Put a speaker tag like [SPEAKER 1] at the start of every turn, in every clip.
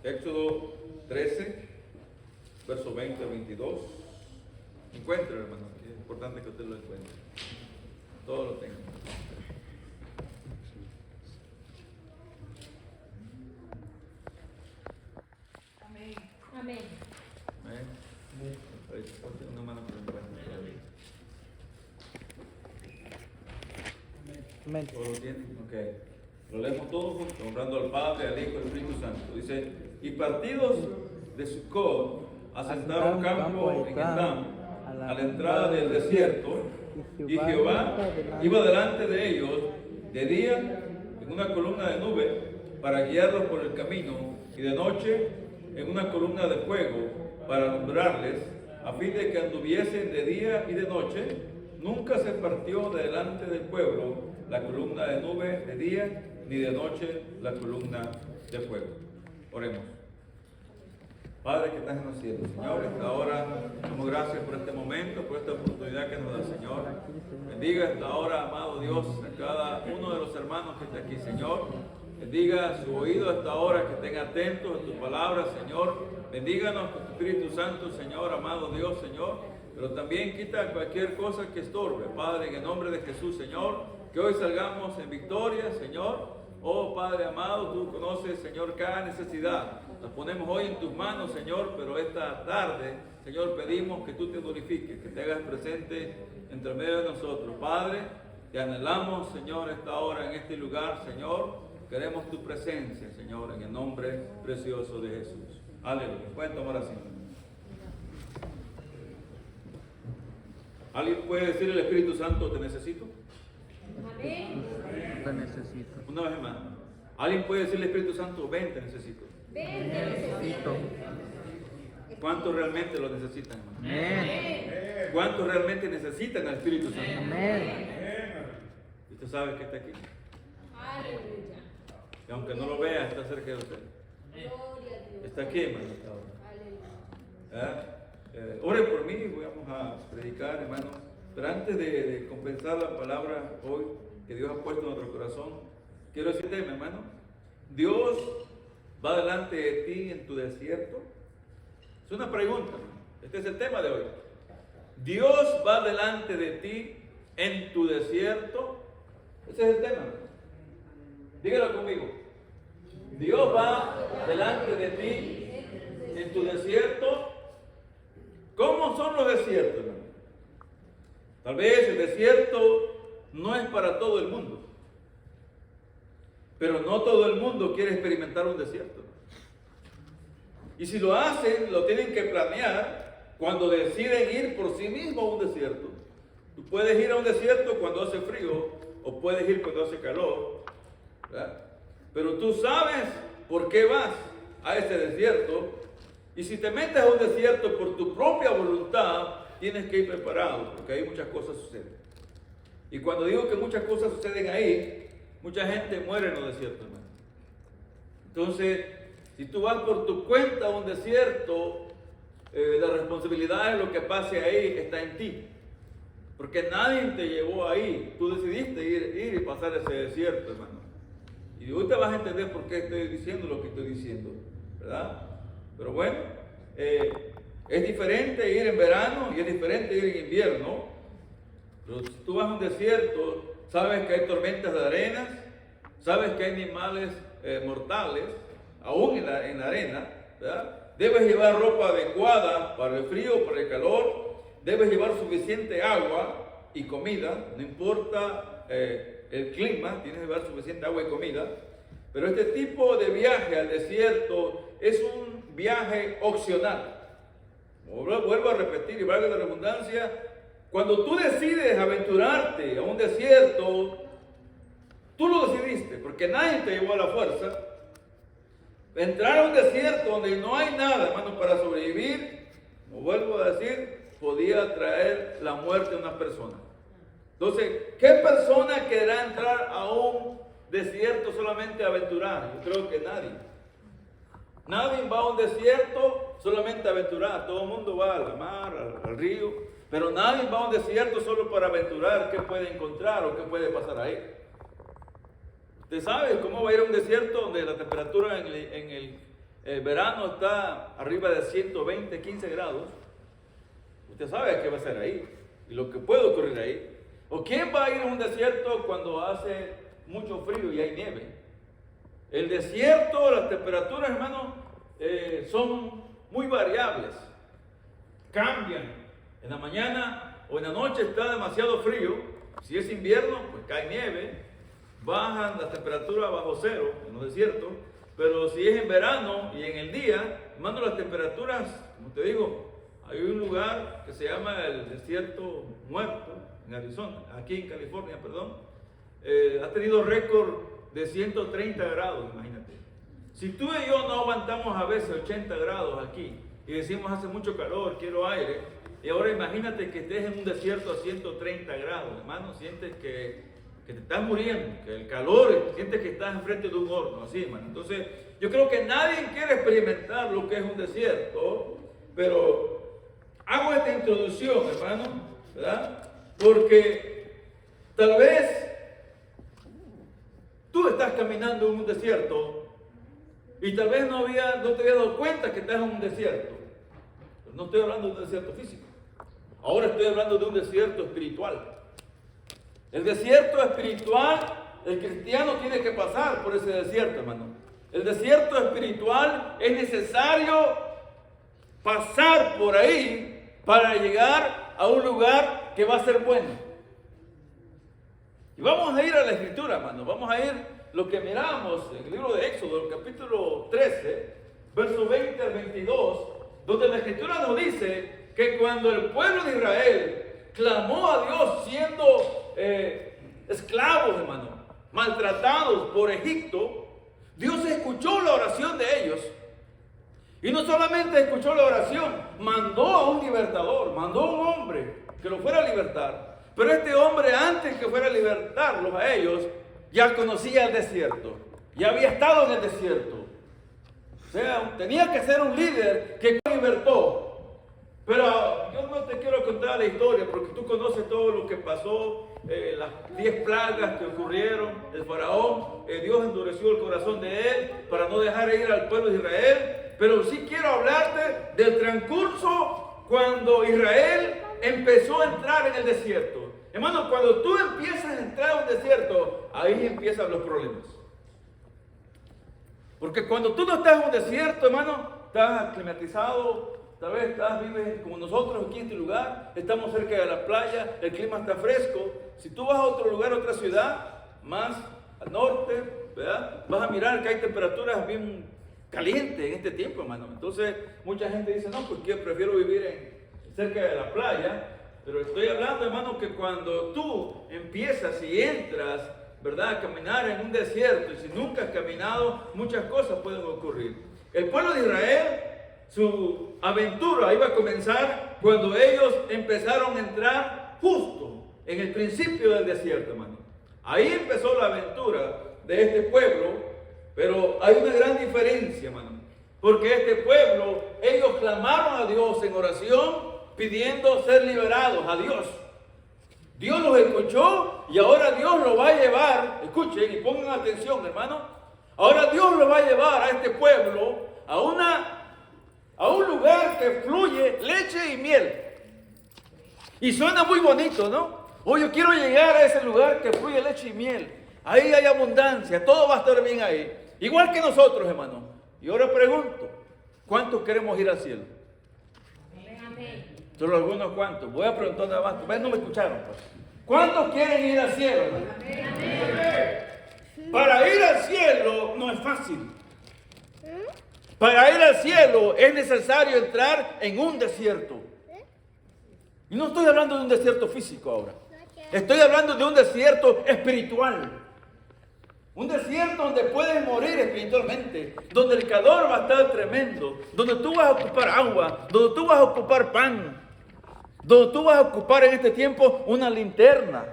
[SPEAKER 1] Éxodo 13, verso 20 a 22. Encuentre, hermano, es importante que usted lo encuentre. Todo lo tenga.
[SPEAKER 2] Amén.
[SPEAKER 3] Amén.
[SPEAKER 1] Amén. Ponte una mano por el encuentro.
[SPEAKER 4] Amén.
[SPEAKER 1] ¿Todo lo tienen? Ok. Lo leemos todos juntos, honrando al Padre, al Hijo y al Espíritu Santo. Dice, y partidos de Sucot asentaron campo en Etam, a la entrada del desierto, y Jehová iba delante de ellos de día en una columna de nube para guiarlos por el camino, y de noche en una columna de fuego para alumbrarles, a fin de que anduviesen de día y de noche. Nunca se partió de delante del pueblo la columna de nube de día, ni de noche la columna de fuego. Oremos. Padre que estás en los cielos, Señor, esta hora damos gracias por este momento, por esta oportunidad que nos da, Señor. Bendiga esta hora, amado Dios, a cada uno de los hermanos que está aquí, Señor. Bendiga su oído a esta hora, que estén atentos a tus palabras, Señor. Bendíganos con tu Espíritu Santo, Señor, amado Dios, Señor. Pero también quita cualquier cosa que estorbe, Padre, en el nombre de Jesús, Señor. Que hoy salgamos en victoria, Señor. Oh Padre amado, tú conoces, Señor, cada necesidad. Nos ponemos hoy en tus manos, Señor, pero esta tarde, Señor, pedimos que tú te glorifiques, que te hagas presente entre medio de nosotros. Padre, te anhelamos, Señor, esta hora en este lugar, Señor. Queremos tu presencia, Señor, en el nombre precioso de Jesús. Aleluya. Pueden tomar asiento. ¿Alguien puede decirle al Espíritu Santo, te necesito?
[SPEAKER 3] Amén.
[SPEAKER 4] Te necesito.
[SPEAKER 1] Una vez más. ¿Alguien puede decirle al Espíritu Santo, ven, te necesito?
[SPEAKER 3] Ven, te necesito.
[SPEAKER 1] ¿Cuántos realmente lo necesitan, hermano?
[SPEAKER 4] Amén.
[SPEAKER 1] ¿Cuántos realmente necesitan al Espíritu Santo?
[SPEAKER 4] Amén.
[SPEAKER 1] Y usted sabe que está aquí.
[SPEAKER 3] Aleluya.
[SPEAKER 1] Y aunque no lo vea, está cerca de usted.
[SPEAKER 3] Gloria a Dios.
[SPEAKER 1] Está aquí, hermano. Está ahora.
[SPEAKER 3] Aleluya.
[SPEAKER 1] Ore por mí, vamos a predicar, hermano. Pero antes de compensar la palabra hoy que Dios ha puesto en nuestro corazón, quiero decirte, mi hermano, Dios va delante de ti en tu desierto. Es una pregunta, este es el tema de hoy. Dios va delante de ti en tu desierto. Ese es el tema. Dígalo conmigo. Dios va delante de ti en tu desierto. ¿Cómo son los desiertos, hermano? Tal vez el desierto no es para todo el mundo, pero no todo el mundo quiere experimentar un desierto. Y si lo hacen, lo tienen que planear cuando deciden ir por sí mismos a un desierto. Tú puedes ir a un desierto cuando hace frío o puedes ir cuando hace calor, ¿verdad? Pero tú sabes por qué vas a ese desierto. Y si te metes a un desierto por tu propia voluntad, tienes que ir preparado, porque ahí muchas cosas suceden. Y cuando digo que muchas cosas suceden ahí, mucha gente muere en los desiertos, hermano. Entonces, si tú vas por tu cuenta a un desierto, la responsabilidad de lo que pase ahí está en ti. Porque nadie te llevó ahí. Tú decidiste ir y pasar ese desierto, hermano. Y ahorita vas a entender por qué estoy diciendo lo que estoy diciendo, ¿verdad? Pero bueno, es diferente ir en verano y es diferente ir en invierno. Pero si tú vas a un desierto, sabes que hay tormentas de arenas, sabes que hay animales mortales, aún en la arena, ¿verdad? Debes llevar ropa adecuada para el frío, para el calor, debes llevar suficiente agua y comida, no importa el clima, tienes que llevar suficiente agua y comida. Pero este tipo de viaje al desierto es un viaje opcional. Vuelvo a repetir y valga la redundancia, cuando tú decides aventurarte a un desierto, tú lo decidiste, porque nadie te llevó a la fuerza. Entrar a un desierto donde no hay nada, hermano, para sobrevivir, como vuelvo a decir, podía traer la muerte a una persona. Entonces, ¿qué persona querrá entrar a un desierto solamente a aventurar? Yo creo que nadie. Nadie va a un desierto solamente a aventurar. Todo el mundo va a la mar, al río, pero nadie va a un desierto solo para aventurar qué puede encontrar o qué puede pasar ahí. Usted sabe cómo va a ir a un desierto donde la temperatura en el verano está arriba de 120, 15 grados, usted sabe qué va a ser ahí y lo que puede ocurrir ahí. ¿O quién va a ir a un desierto cuando hace mucho frío y hay nieve? El desierto, las temperaturas, hermano, son muy variables. Cambian. En la mañana o en la noche está demasiado frío. Si es invierno, pues cae nieve. Bajan las temperaturas bajo cero en los desiertos. Pero si es en verano y en el día, hermano, las temperaturas, como te digo, hay un lugar que se llama el Desierto Muerto, en Arizona, aquí en California, perdón. Ha tenido récord de 130 grados, imagínate. Si tú y yo no aguantamos a veces 80 grados aquí y decimos hace mucho calor, quiero aire, y ahora imagínate que estés en un desierto a 130 grados, hermano, sientes que te estás muriendo, que el calor, sientes que estás enfrente de un horno, así, hermano. Entonces, yo creo que nadie quiere experimentar lo que es un desierto, pero hago esta introducción, hermano, ¿verdad? Porque tal vez tú estás caminando en un desierto y tal vez no te habías dado cuenta que estás en un desierto. Pero no estoy hablando de un desierto físico. Ahora estoy hablando de un desierto espiritual. El desierto espiritual, el cristiano tiene que pasar por ese desierto, hermano. El desierto espiritual es necesario pasar por ahí para llegar a un lugar que va a ser bueno. Y vamos a ir a la escritura, hermano. Vamos a ir lo que miramos en el libro de Éxodo, el capítulo 13, verso 20 al 22, donde la escritura nos dice que cuando el pueblo de Israel clamó a Dios siendo esclavos, hermano, maltratados por Egipto, Dios escuchó la oración de ellos. Y no solamente escuchó la oración, mandó a un libertador, mandó a un hombre que lo fuera a libertar. Pero este hombre, antes que fuera a libertarlos a ellos, ya conocía el desierto, ya había estado en el desierto. O sea, tenía que ser un líder que libertó. Pero yo no te quiero contar la historia porque tú conoces todo lo que pasó, las 10 plagas que ocurrieron, el faraón, Dios endureció el corazón de él para no dejar ir al pueblo de Israel. Pero sí quiero hablarte del transcurso cuando Israel empezó a entrar en el desierto. Hermano, cuando tú empiezas a entrar a un desierto, ahí empiezan los problemas. Porque cuando tú no estás en un desierto, hermano, estás aclimatizado, tal vez vives como nosotros aquí en este lugar, estamos cerca de la playa, el clima está fresco. Si tú vas a otro lugar, a otra ciudad, más al norte, ¿verdad? Vas a mirar que hay temperaturas bien calientes en este tiempo, hermano. Entonces, mucha gente dice, no, pues yo prefiero vivir cerca de la playa. Pero estoy hablando, hermano, que cuando tú empiezas y entras, ¿verdad?, a caminar en un desierto, y si nunca has caminado, muchas cosas pueden ocurrir. El pueblo de Israel, su aventura iba a comenzar cuando ellos empezaron a entrar justo en el principio del desierto, hermano. Ahí empezó la aventura de este pueblo, pero hay una gran diferencia, hermano. Porque este pueblo, ellos clamaron a Dios en oración, pidiendo ser liberados a Dios. Dios los escuchó y ahora Dios los va a llevar, escuchen y pongan atención, hermano. Ahora Dios los va a llevar a este pueblo a un lugar que fluye leche y miel. Y suena muy bonito, ¿no? Oh, yo quiero llegar a ese lugar que fluye leche y miel. Ahí hay abundancia, todo va a estar bien ahí. Igual que nosotros, hermano. Y ahora pregunto, ¿cuántos queremos ir al cielo? Solo algunos cuantos. Voy a preguntar nada más. Ustedes no me escucharon, pues. ¿Cuántos quieren ir al cielo, hermano? Para ir al cielo no es fácil. Para ir al cielo es necesario entrar en un desierto. Y no estoy hablando de un desierto físico ahora. Estoy hablando de un desierto espiritual. Un desierto donde puedes morir espiritualmente, donde el calor va a estar tremendo, donde tú vas a ocupar agua, donde tú vas a ocupar pan, donde tú vas a ocupar en este tiempo una linterna,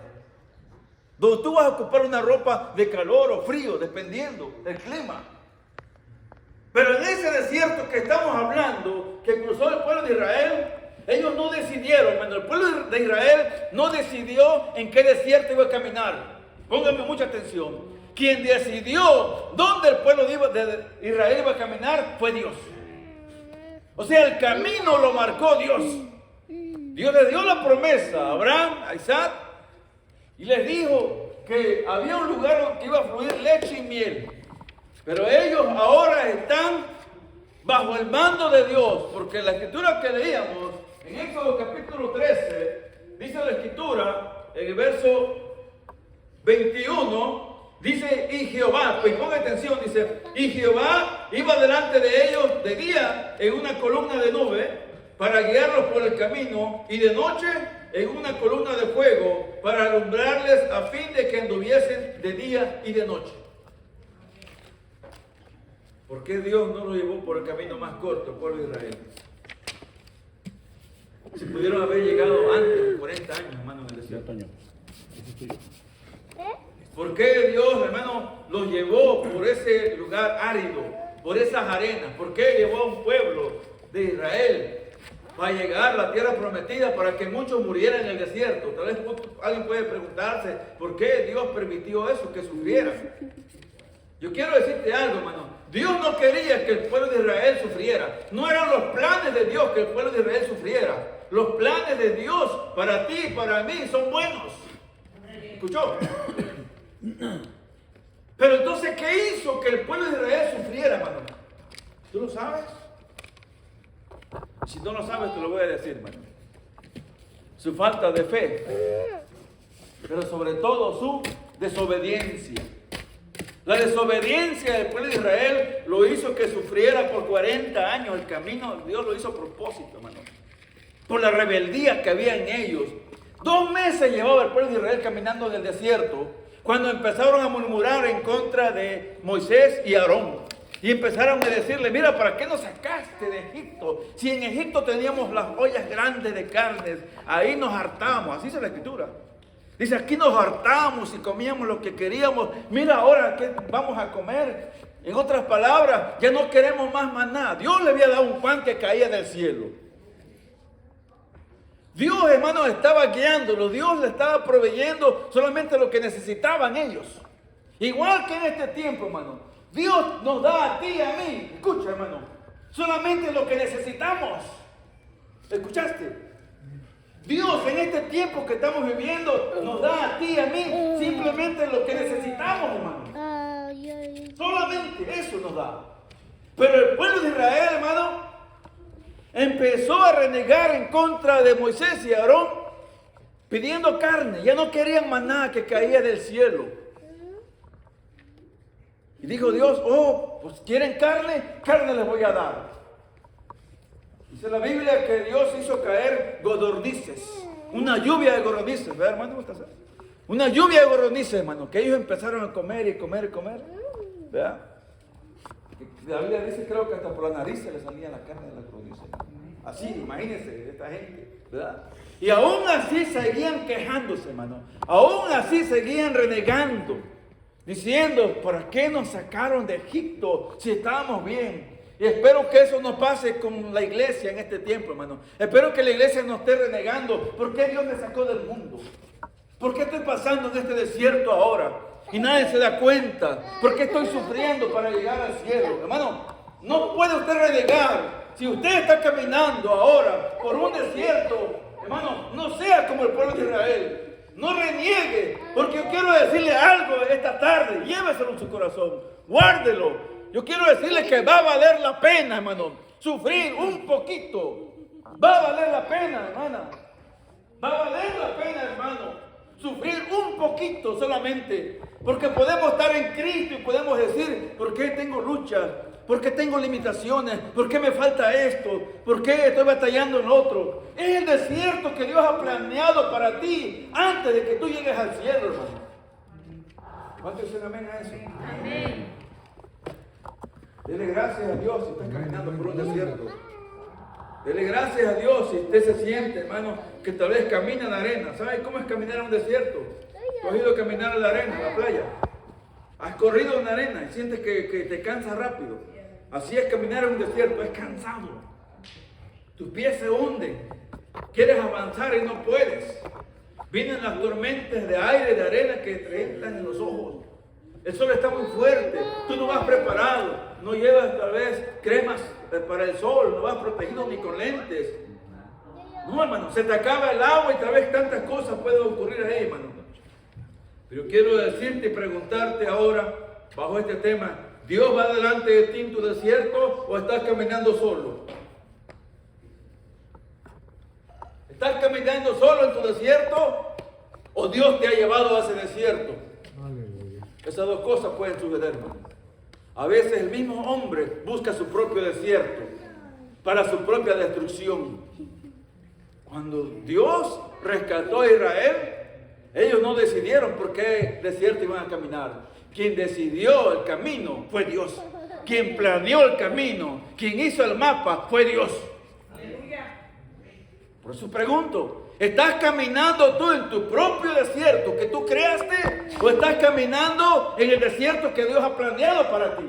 [SPEAKER 1] donde tú vas a ocupar una ropa de calor o frío, dependiendo del clima. Pero en ese desierto que estamos hablando, que cruzó el pueblo de Israel, ellos no decidieron, hermano, el pueblo de Israel no decidió en qué desierto iba a caminar. Pónganme mucha atención. quien decidió dónde el pueblo de Israel iba a caminar fue Dios. O sea, el camino lo marcó Dios. Dios le dio la promesa a Abraham, a Isaac, y les dijo que había un lugar que iba a fluir leche y miel. Pero ellos ahora están bajo el mando de Dios, porque la escritura que leíamos en Éxodo capítulo 13, dice la escritura, en el verso 21, dice, y Jehová, pues ponga atención, dice, y Jehová iba delante de ellos de día en una columna de nube para guiarlos por el camino, y de noche en una columna de fuego para alumbrarles a fin de que anduviesen de día y de noche. ¿Por qué Dios no lo llevó por el camino más corto, pueblo de Israel? Si pudieron haber llegado antes de 40 años, hermano, en el desierto. ¿Por qué Dios, hermano, los llevó por ese lugar árido, por esas arenas? ¿Por qué llevó a un pueblo de Israel para llegar a la tierra prometida para que muchos murieran en el desierto? Tal vez alguien puede preguntarse, ¿por qué Dios permitió eso, que sufrieran? Yo quiero decirte algo, hermano. Dios no quería que el pueblo de Israel sufriera. No eran los planes de Dios que el pueblo de Israel sufriera. Los planes de Dios para ti y para mí son buenos. ¿Escuchó? Pero entonces, ¿qué hizo que el pueblo de Israel sufriera, hermano? ¿Tú lo sabes? Si no lo sabes, te lo voy a decir, hermano. Su falta de fe. Pero sobre todo su desobediencia. La desobediencia del pueblo de Israel lo hizo que sufriera por 40 años. El camino de Dios lo hizo a propósito, hermano. Por la rebeldía que había en ellos. 2 meses llevaba el pueblo de Israel caminando en el desierto, cuando empezaron a murmurar en contra de Moisés y Aarón. Y empezaron a decirle, mira, ¿para qué nos sacaste de Egipto? Si en Egipto teníamos las ollas grandes de carnes, ahí nos hartábamos. Así dice la escritura. Dice, aquí nos hartábamos y comíamos lo que queríamos. Mira ahora qué vamos a comer. En otras palabras, ya no queremos más maná. Dios le había dado un pan que caía del cielo. Dios, hermanos, estaba guiándolos. Dios le estaba proveyendo solamente lo que necesitaban ellos. Igual que en este tiempo, hermano. Dios nos da a ti y a mí. Escucha, hermano. Solamente lo que necesitamos. ¿Escuchaste? Dios en este tiempo que estamos viviendo nos da a ti y a mí simplemente lo que necesitamos, hermano. Solamente eso nos da. Pero el pueblo de Israel, hermano, empezó a renegar en contra de Moisés y Aarón, pidiendo carne. Ya no querían maná que caía del cielo. Y dijo Dios, oh, pues quieren carne, carne les voy a dar. Dice la Biblia que Dios hizo caer codornices, una lluvia de codornices, ¿verdad, hermano? Una lluvia de codornices, hermano, que ellos empezaron a comer y comer y comer, ¿verdad? La Biblia dice, creo que hasta por la nariz se le salía la carne de la codornices. Así, imagínense, esta gente, ¿verdad? Y aún así seguían quejándose, hermano. Aún así seguían renegando, diciendo, ¿para qué nos sacaron de Egipto si estábamos bien? Y espero que eso no pase con la iglesia en este tiempo, hermano. Espero que la iglesia no esté renegando. ¿Por qué Dios me sacó del mundo? ¿Por qué estoy pasando en este desierto ahora? Y nadie se da cuenta. ¿Por qué estoy sufriendo para llegar al cielo? Hermano, no puede usted renegar. Si usted está caminando ahora por un desierto, hermano, no sea como el pueblo de Israel. No reniegue. Porque yo quiero decirle algo esta tarde. Lléveselo en su corazón. Guárdelo. Yo quiero decirle que va a valer la pena, hermano, sufrir un poquito. Va a valer la pena, hermana. Va a valer la pena, hermano, sufrir un poquito solamente. Porque podemos estar en Cristo y podemos decir, ¿por qué tengo luchas? ¿Por qué tengo limitaciones? ¿Por qué me falta esto? ¿Por qué estoy batallando en otro? Es el desierto que Dios ha planeado para ti antes de que tú llegues al cielo, hermano. ¿Cuántos dicen amén a eso?
[SPEAKER 3] Amén.
[SPEAKER 1] Dele gracias a Dios si está caminando por un desierto. Dele gracias a Dios si usted se siente, hermano, que tal vez camina en la arena. ¿Sabe cómo es caminar en un desierto? ¿Tú has ido a caminar en la arena, en la playa? Has corrido en la arena y sientes que te cansa rápido. Así es caminar en un desierto, es cansado. Tus pies se hunden. Quieres avanzar y no puedes. Vienen las tormentas de aire, de arena que te entran en los ojos. El sol está muy fuerte, tú no vas preparado, no llevas tal vez cremas para el sol, no vas protegido ni con lentes. No, hermano, se te acaba el agua y tal vez tantas cosas pueden ocurrir ahí, hermano. Pero quiero decirte y preguntarte ahora, bajo este tema, ¿Dios va delante de ti en tu desierto o estás caminando solo? ¿Estás caminando solo en tu desierto o Dios te ha llevado a ese desierto? Esas dos cosas pueden suceder, hermano. A veces el mismo hombre busca su propio desierto para su propia destrucción. Cuando Dios rescató a Israel, ellos no decidieron por qué desierto iban a caminar. Quien decidió el camino fue Dios. Quien planeó el camino, quien hizo el mapa fue Dios. Por eso pregunto, ¿estás caminando tú en tu propio desierto que tú creaste o estás caminando en el desierto que Dios ha planeado para ti?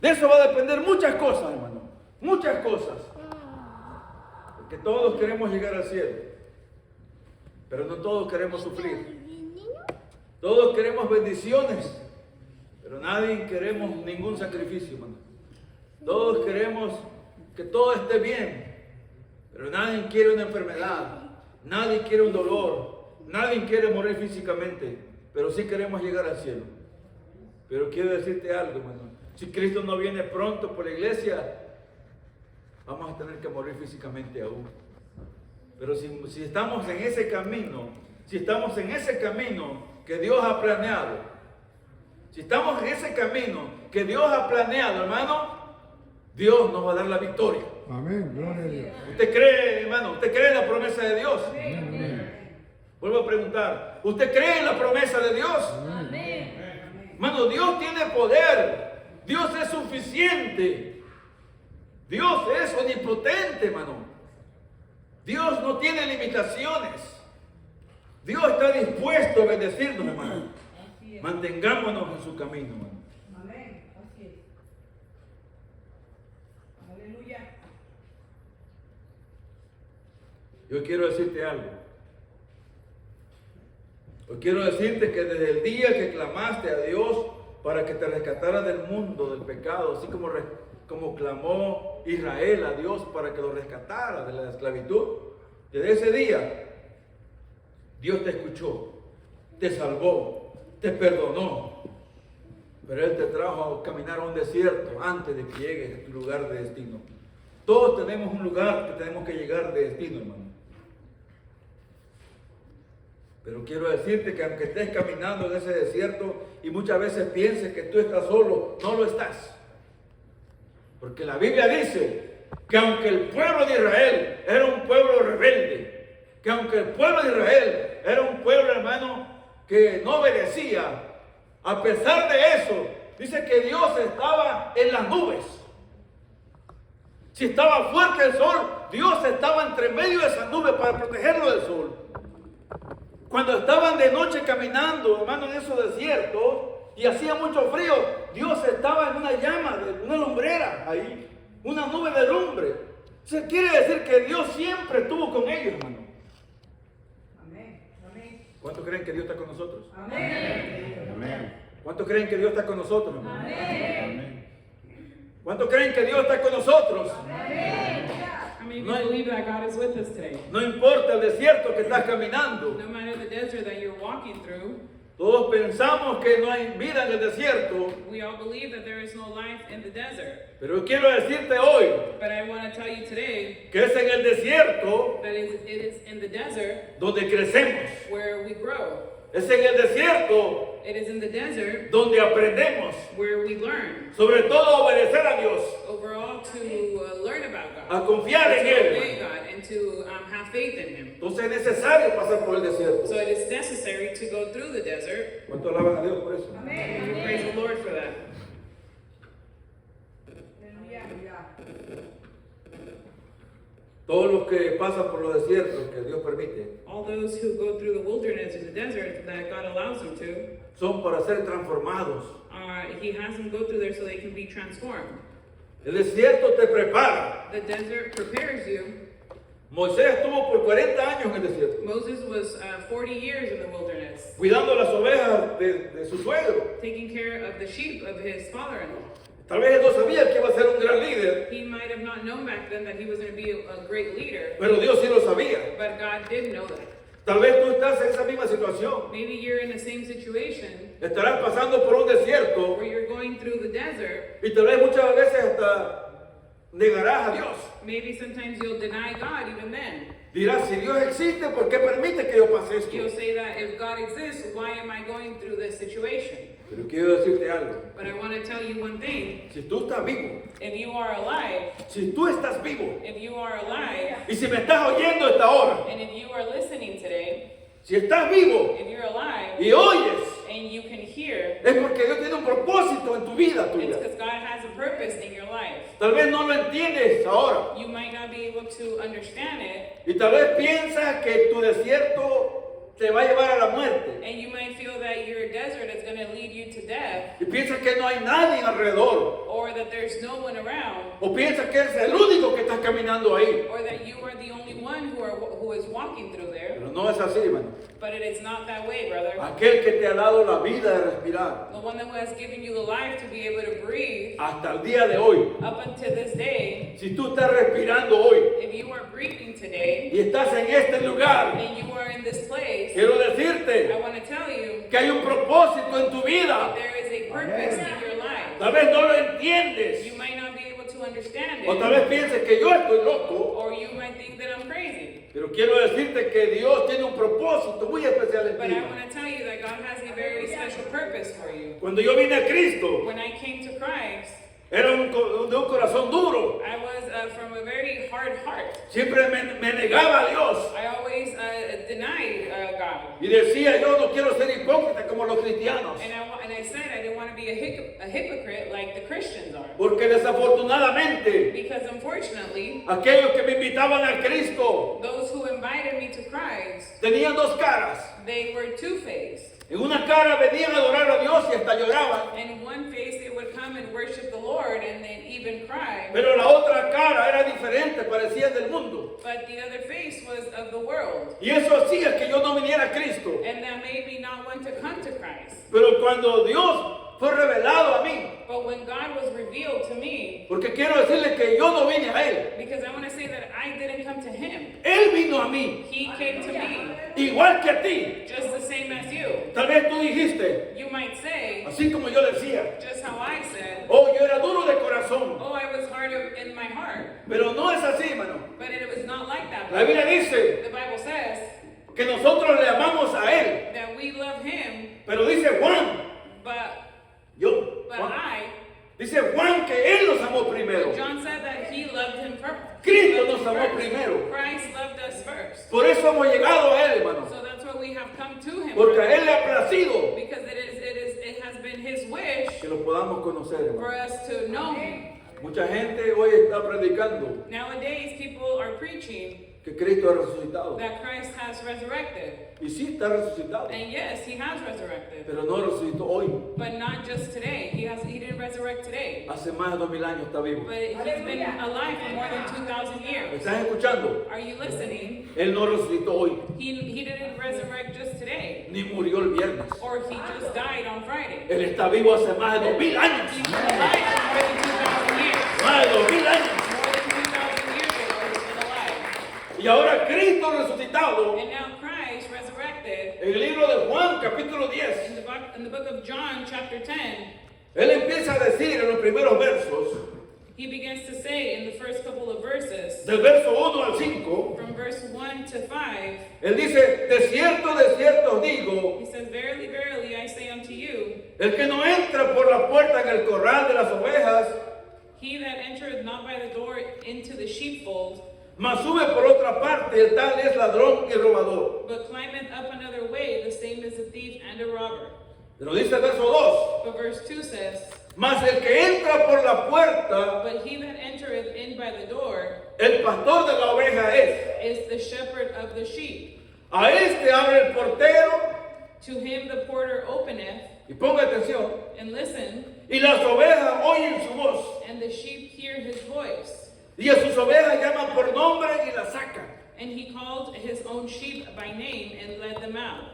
[SPEAKER 1] De eso va a depender muchas cosas, hermano. Muchas cosas. Porque todos queremos llegar al cielo, pero no todos queremos sufrir. Todos queremos bendiciones, pero nadie queremos ningún sacrificio, hermano. Todos queremos que todo esté bien, pero nadie quiere una enfermedad, nadie quiere un dolor, nadie quiere morir físicamente, pero sí queremos llegar al cielo. Pero quiero decirte algo, hermano. Si Cristo no viene pronto por la iglesia, vamos a tener que morir físicamente aún. Pero si estamos en ese camino, si estamos en ese camino que Dios ha planeado, si estamos en ese camino que Dios ha planeado, hermano, Dios nos va a dar la victoria.
[SPEAKER 2] Amén, gloria a Dios.
[SPEAKER 1] ¿Usted cree, hermano? ¿Usted cree en la promesa de Dios?
[SPEAKER 2] Amén.
[SPEAKER 1] Vuelvo a preguntar, ¿usted cree en la promesa de Dios?
[SPEAKER 3] Amén.
[SPEAKER 1] Hermano, Dios tiene poder. Dios es suficiente. Dios es omnipotente, hermano. Dios no tiene limitaciones. Dios está dispuesto a bendecirnos, hermano. Mantengámonos en su camino, hermano.
[SPEAKER 5] Amén. Así es. Aleluya.
[SPEAKER 1] Yo quiero decirte algo. Yo quiero decirte que desde el día que clamaste a Dios para que te rescatara del mundo, del pecado, así como clamó Israel a Dios para que lo rescatara de la esclavitud, desde ese día Dios te escuchó, te salvó, te perdonó, pero Él te trajo a caminar a un desierto antes de que llegues a tu lugar de destino. Todos tenemos un lugar que tenemos que llegar de destino, hermano. Pero quiero decirte que aunque estés caminando en ese desierto y muchas veces pienses que tú estás solo, no lo estás. Porque la Biblia dice que aunque el pueblo de Israel era un pueblo rebelde, que aunque el pueblo de Israel era un pueblo, hermano, que no obedecía, a pesar de eso, dice que Dios estaba en las nubes. Si estaba fuerte el sol, Dios estaba entre medio de esas nubes para protegerlo del sol. Cuando estaban de noche caminando, hermano, en esos desiertos, y hacía mucho frío, Dios estaba en una llama, una lumbrera ahí, una nube de lumbre. Eso quiere decir que Dios siempre estuvo con ellos, hermano.
[SPEAKER 5] Amén. Amén.
[SPEAKER 1] ¿Cuántos creen que Dios está con nosotros?
[SPEAKER 5] Amén.
[SPEAKER 2] Amén.
[SPEAKER 1] ¿Cuántos creen que Dios está con nosotros, hermano?
[SPEAKER 5] Amén.
[SPEAKER 1] ¿Cuántos creen que Dios está con nosotros?
[SPEAKER 6] How many of you believe that God is with us today?
[SPEAKER 1] No importa el desierto que estás caminando.
[SPEAKER 6] No matter the desert that you're walking through,
[SPEAKER 1] Todos pensamos que no hay vida en el desierto,
[SPEAKER 6] we all believe that there is no life in the desert.
[SPEAKER 1] pero quiero decirte hoy
[SPEAKER 6] But I want to tell you today
[SPEAKER 1] que es en el desierto
[SPEAKER 6] that it is in the desert
[SPEAKER 1] donde crecemos.
[SPEAKER 6] where we grow.
[SPEAKER 1] Es en el desierto
[SPEAKER 6] It is in the desert
[SPEAKER 1] donde aprendemos,
[SPEAKER 6] where we learn.
[SPEAKER 1] sobre todo a obedecer a Dios,
[SPEAKER 6] Overall, to learn about God,
[SPEAKER 1] a confiar en
[SPEAKER 6] to
[SPEAKER 1] Él.
[SPEAKER 6] obey God, and to have faith in Him.
[SPEAKER 1] Entonces es necesario pasar por el desierto.
[SPEAKER 6] So it is necessary to go through the desert.
[SPEAKER 1] ¿Cuánto alaban a Dios por eso?
[SPEAKER 6] And we praise the Lord for that.
[SPEAKER 5] Aleluya.
[SPEAKER 1] Todos los que pasan por los desiertos que Dios permite
[SPEAKER 6] All those who go through the wilderness or the desert that God allows them to,
[SPEAKER 1] son para ser transformados.
[SPEAKER 6] He has them go through there so they can be transformed.
[SPEAKER 1] El desierto te prepara.
[SPEAKER 6] The desert prepares you
[SPEAKER 1] Moisés estuvo por 40 años en el desierto,
[SPEAKER 6] Moses was 40 years in the wilderness,
[SPEAKER 1] cuidando las ovejas de su suegro.
[SPEAKER 6] taking care of the sheep of his father-in-law.
[SPEAKER 1] Tal vez él no sabía que iba a ser un gran líder,
[SPEAKER 6] He might have not known back then that he was going to be a great leader,
[SPEAKER 1] pero Dios sí lo sabía.
[SPEAKER 6] but God did know that.
[SPEAKER 1] Tal vez tú estás en esa misma situación.
[SPEAKER 6] Maybe you're in the same situation
[SPEAKER 1] Estarás pasando por un desierto
[SPEAKER 6] where you're going through the desert.
[SPEAKER 1] y tal vez muchas veces hasta negarás a Dios.
[SPEAKER 6] Maybe sometimes you'll deny God even then.
[SPEAKER 1] Dirás, si Dios existe, ¿por qué permite que yo pase esto?
[SPEAKER 6] You'll say that if God exists, why am I going through this situation?
[SPEAKER 1] Pero quiero decirte algo.
[SPEAKER 6] But I want to tell you one thing.
[SPEAKER 1] Si tú estás vivo,
[SPEAKER 6] If you are alive,
[SPEAKER 1] si tú estás vivo,
[SPEAKER 6] if you are alive,
[SPEAKER 1] y si me estás oyendo a esta hora,
[SPEAKER 6] and if you are listening today,
[SPEAKER 1] si estás vivo
[SPEAKER 6] if you're alive,
[SPEAKER 1] y oyes,
[SPEAKER 6] and you can hear,
[SPEAKER 1] es porque Dios tiene un propósito en tu vida
[SPEAKER 6] it's
[SPEAKER 1] tuya.
[SPEAKER 6] because God has a purpose in your life.
[SPEAKER 1] Tal vez no lo entiendes ahora
[SPEAKER 6] You might not be able to understand it,
[SPEAKER 1] y tal vez piensas que tu desierto te va a llevar a la muerte
[SPEAKER 6] and you might feel that your desert is going to lead you to death,
[SPEAKER 1] y piensas que no hay nadie alrededor
[SPEAKER 6] or that there's no one around,
[SPEAKER 1] o piensas que eres el único que está caminando ahí.
[SPEAKER 6] or that you are the only one who is walking through there.
[SPEAKER 1] Pero no es así, hermano.
[SPEAKER 6] But it is not that way, brother.
[SPEAKER 1] Aquel que te ha dado la vida de respirar
[SPEAKER 6] The one that has given you the life to be able to breathe
[SPEAKER 1] hasta el día de hoy.
[SPEAKER 6] up until this day.
[SPEAKER 1] Si tú estás respirando hoy
[SPEAKER 6] If you are breathing today
[SPEAKER 1] y estás en este lugar,
[SPEAKER 6] and you are in this place,
[SPEAKER 1] quiero
[SPEAKER 6] I
[SPEAKER 1] decirte
[SPEAKER 6] want to tell you
[SPEAKER 1] que hay un propósito en tu
[SPEAKER 6] that
[SPEAKER 1] vida.
[SPEAKER 6] there is a purpose in your life.
[SPEAKER 1] Tal vez no lo entiendes
[SPEAKER 6] You might not be able to understand
[SPEAKER 1] o tal vez
[SPEAKER 6] it,
[SPEAKER 1] pienses que yo estoy loco,
[SPEAKER 6] or you might think that I'm crazy.
[SPEAKER 1] pero quiero decirte que Dios tiene un propósito muy especial en
[SPEAKER 6] But
[SPEAKER 1] ti.
[SPEAKER 6] I want to tell you that God has a very special purpose for you.
[SPEAKER 1] Cuando yo vine a Cristo,
[SPEAKER 6] When I came to Christ,
[SPEAKER 1] era de un corazón duro.
[SPEAKER 6] I was from a very hard heart.
[SPEAKER 1] Siempre me negaba a Dios
[SPEAKER 6] I always denied God.
[SPEAKER 1] y decía, yo no quiero ser hipócrita como los cristianos.
[SPEAKER 6] And I said I didn't want to be a hypocrite like the Christians are.
[SPEAKER 1] Porque desafortunadamente,
[SPEAKER 6] Because unfortunately,
[SPEAKER 1] aquellos que me invitaban a Cristo
[SPEAKER 6] those who invited me to Christ,
[SPEAKER 1] tenían dos caras.
[SPEAKER 6] they were two-faced.
[SPEAKER 1] En una cara venían a adorar a Dios y hasta lloraban.
[SPEAKER 6] In one face, they would come and worship the Lord and they'd even cry.
[SPEAKER 1] Pero la otra cara era diferente, parecía del mundo.
[SPEAKER 6] But the other face was of the world.
[SPEAKER 1] Y eso hacía que yo no viniera a Cristo.
[SPEAKER 6] And that made me not want to come to Christ.
[SPEAKER 1] Pero cuando Dios fue revelado a mí,
[SPEAKER 6] But when God was revealed to me,
[SPEAKER 1] porque quiero decirle que yo no vine a Él,
[SPEAKER 6] because I want to say that I didn't come to Him,
[SPEAKER 1] Él vino a mí,
[SPEAKER 6] He came to me,
[SPEAKER 1] igual que a ti.
[SPEAKER 6] just the same as you.
[SPEAKER 1] Tal vez tú dijiste,
[SPEAKER 6] You might say,
[SPEAKER 1] así como yo decía,
[SPEAKER 6] just how I said,
[SPEAKER 1] oh, yo era duro de corazón.
[SPEAKER 6] oh, I was hard in my heart.
[SPEAKER 1] Pero no es así, hermano.
[SPEAKER 6] But it was not like that.
[SPEAKER 1] La Biblia dice
[SPEAKER 6] The Bible says
[SPEAKER 1] que nosotros le amamos a Él.
[SPEAKER 6] that we love Him,
[SPEAKER 1] Pero dice Juan,
[SPEAKER 6] but
[SPEAKER 1] Juan,
[SPEAKER 6] I,
[SPEAKER 1] dice Juan que Él nos amó primero.
[SPEAKER 6] John said that He loved Him first.
[SPEAKER 1] Cristo nos amó primero.
[SPEAKER 6] Christ loved us first.
[SPEAKER 1] Por eso hemos llegado a Él, hermano.
[SPEAKER 6] So that's why we have come to Him.
[SPEAKER 1] Porque a Él le ha placido
[SPEAKER 6] Because it has been His wish
[SPEAKER 1] que lo podamos conocer,
[SPEAKER 6] for
[SPEAKER 1] hermano.
[SPEAKER 6] us to know Him.
[SPEAKER 1] Mucha gente hoy está predicando
[SPEAKER 6] Nowadays, people are preaching
[SPEAKER 1] que Cristo ha resucitado.
[SPEAKER 6] that Christ has resurrected.
[SPEAKER 1] Y sí está resucitado,
[SPEAKER 6] And yes, He has resurrected.
[SPEAKER 1] pero no resucitó hoy.
[SPEAKER 6] But not just today. He didn't resurrect today.
[SPEAKER 1] Hace más de 2000 años está vivo.
[SPEAKER 6] But He's been alive for more than 2,000
[SPEAKER 1] ¿Me
[SPEAKER 6] years.
[SPEAKER 1] estás escuchando?
[SPEAKER 6] Are you listening?
[SPEAKER 1] Él no resucitó hoy,
[SPEAKER 6] He didn't resurrect just today.
[SPEAKER 1] ni murió el viernes.
[SPEAKER 6] Or He just died on Friday.
[SPEAKER 1] Él está vivo hace más de 2000 años.
[SPEAKER 6] He was alive for more than 2,000 years.
[SPEAKER 1] Más de 2000 años.
[SPEAKER 6] More than 2,000 years ago, He's been alive.
[SPEAKER 1] Y ahora Cristo resucitado,
[SPEAKER 6] And now Christ resurrected.
[SPEAKER 1] en el libro de Juan, capítulo 10,
[SPEAKER 6] In the book of John, chapter 10,
[SPEAKER 1] Él empieza a decir en los primeros versos,
[SPEAKER 6] He begins to say in the first couple of verses,
[SPEAKER 1] del verso 1 al 5,
[SPEAKER 6] from verse 1 to 5,
[SPEAKER 1] Él dice, de cierto os digo,
[SPEAKER 6] He says, Verily, verily, I say unto you,
[SPEAKER 1] el que no entra por la puerta en el corral de las ovejas,
[SPEAKER 6] He that entereth not by the door into the sheepfold,
[SPEAKER 1] mas sube por otra parte, el tal es ladrón y robador.
[SPEAKER 6] but climbeth up another way, the same is a thief and a robber.
[SPEAKER 1] Pero dice el verso 2,
[SPEAKER 6] But verse 2 says,
[SPEAKER 1] mas el que entra por la puerta,
[SPEAKER 6] But he that entereth in by the door
[SPEAKER 1] el pastor de la oveja es.
[SPEAKER 6] is the shepherd of the sheep.
[SPEAKER 1] A este abre el portero,
[SPEAKER 6] To him the porter openeth,
[SPEAKER 1] y ponga atención,
[SPEAKER 6] and listen,
[SPEAKER 1] y las ovejas oyen su voz.
[SPEAKER 6] and the sheep hear his voice.
[SPEAKER 1] Y a sus ovejas llaman por nombre y las sacan.
[SPEAKER 6] And he called his own sheep by name and led them out.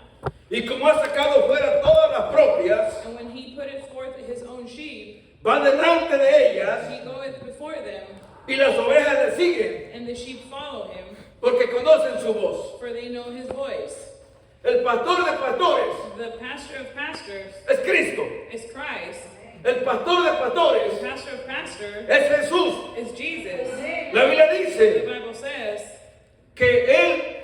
[SPEAKER 1] Y como ha sacado fuera todas las propias,
[SPEAKER 6] And when he putteth forth his own sheep,
[SPEAKER 1] va delante de ellas
[SPEAKER 6] he goeth before them,
[SPEAKER 1] y las ovejas le siguen
[SPEAKER 6] and the sheep follow him,
[SPEAKER 1] porque conocen su voz.
[SPEAKER 6] for they know his voice.
[SPEAKER 1] El pastor de pastores
[SPEAKER 6] The pastor of pastors
[SPEAKER 1] es Cristo.
[SPEAKER 6] is Christ.
[SPEAKER 1] El pastor de
[SPEAKER 6] The
[SPEAKER 1] pastores
[SPEAKER 6] pastor of pastors
[SPEAKER 1] es Jesús.
[SPEAKER 6] is Jesus.
[SPEAKER 1] La Biblia
[SPEAKER 6] The
[SPEAKER 1] dice
[SPEAKER 6] Bible says
[SPEAKER 1] que Él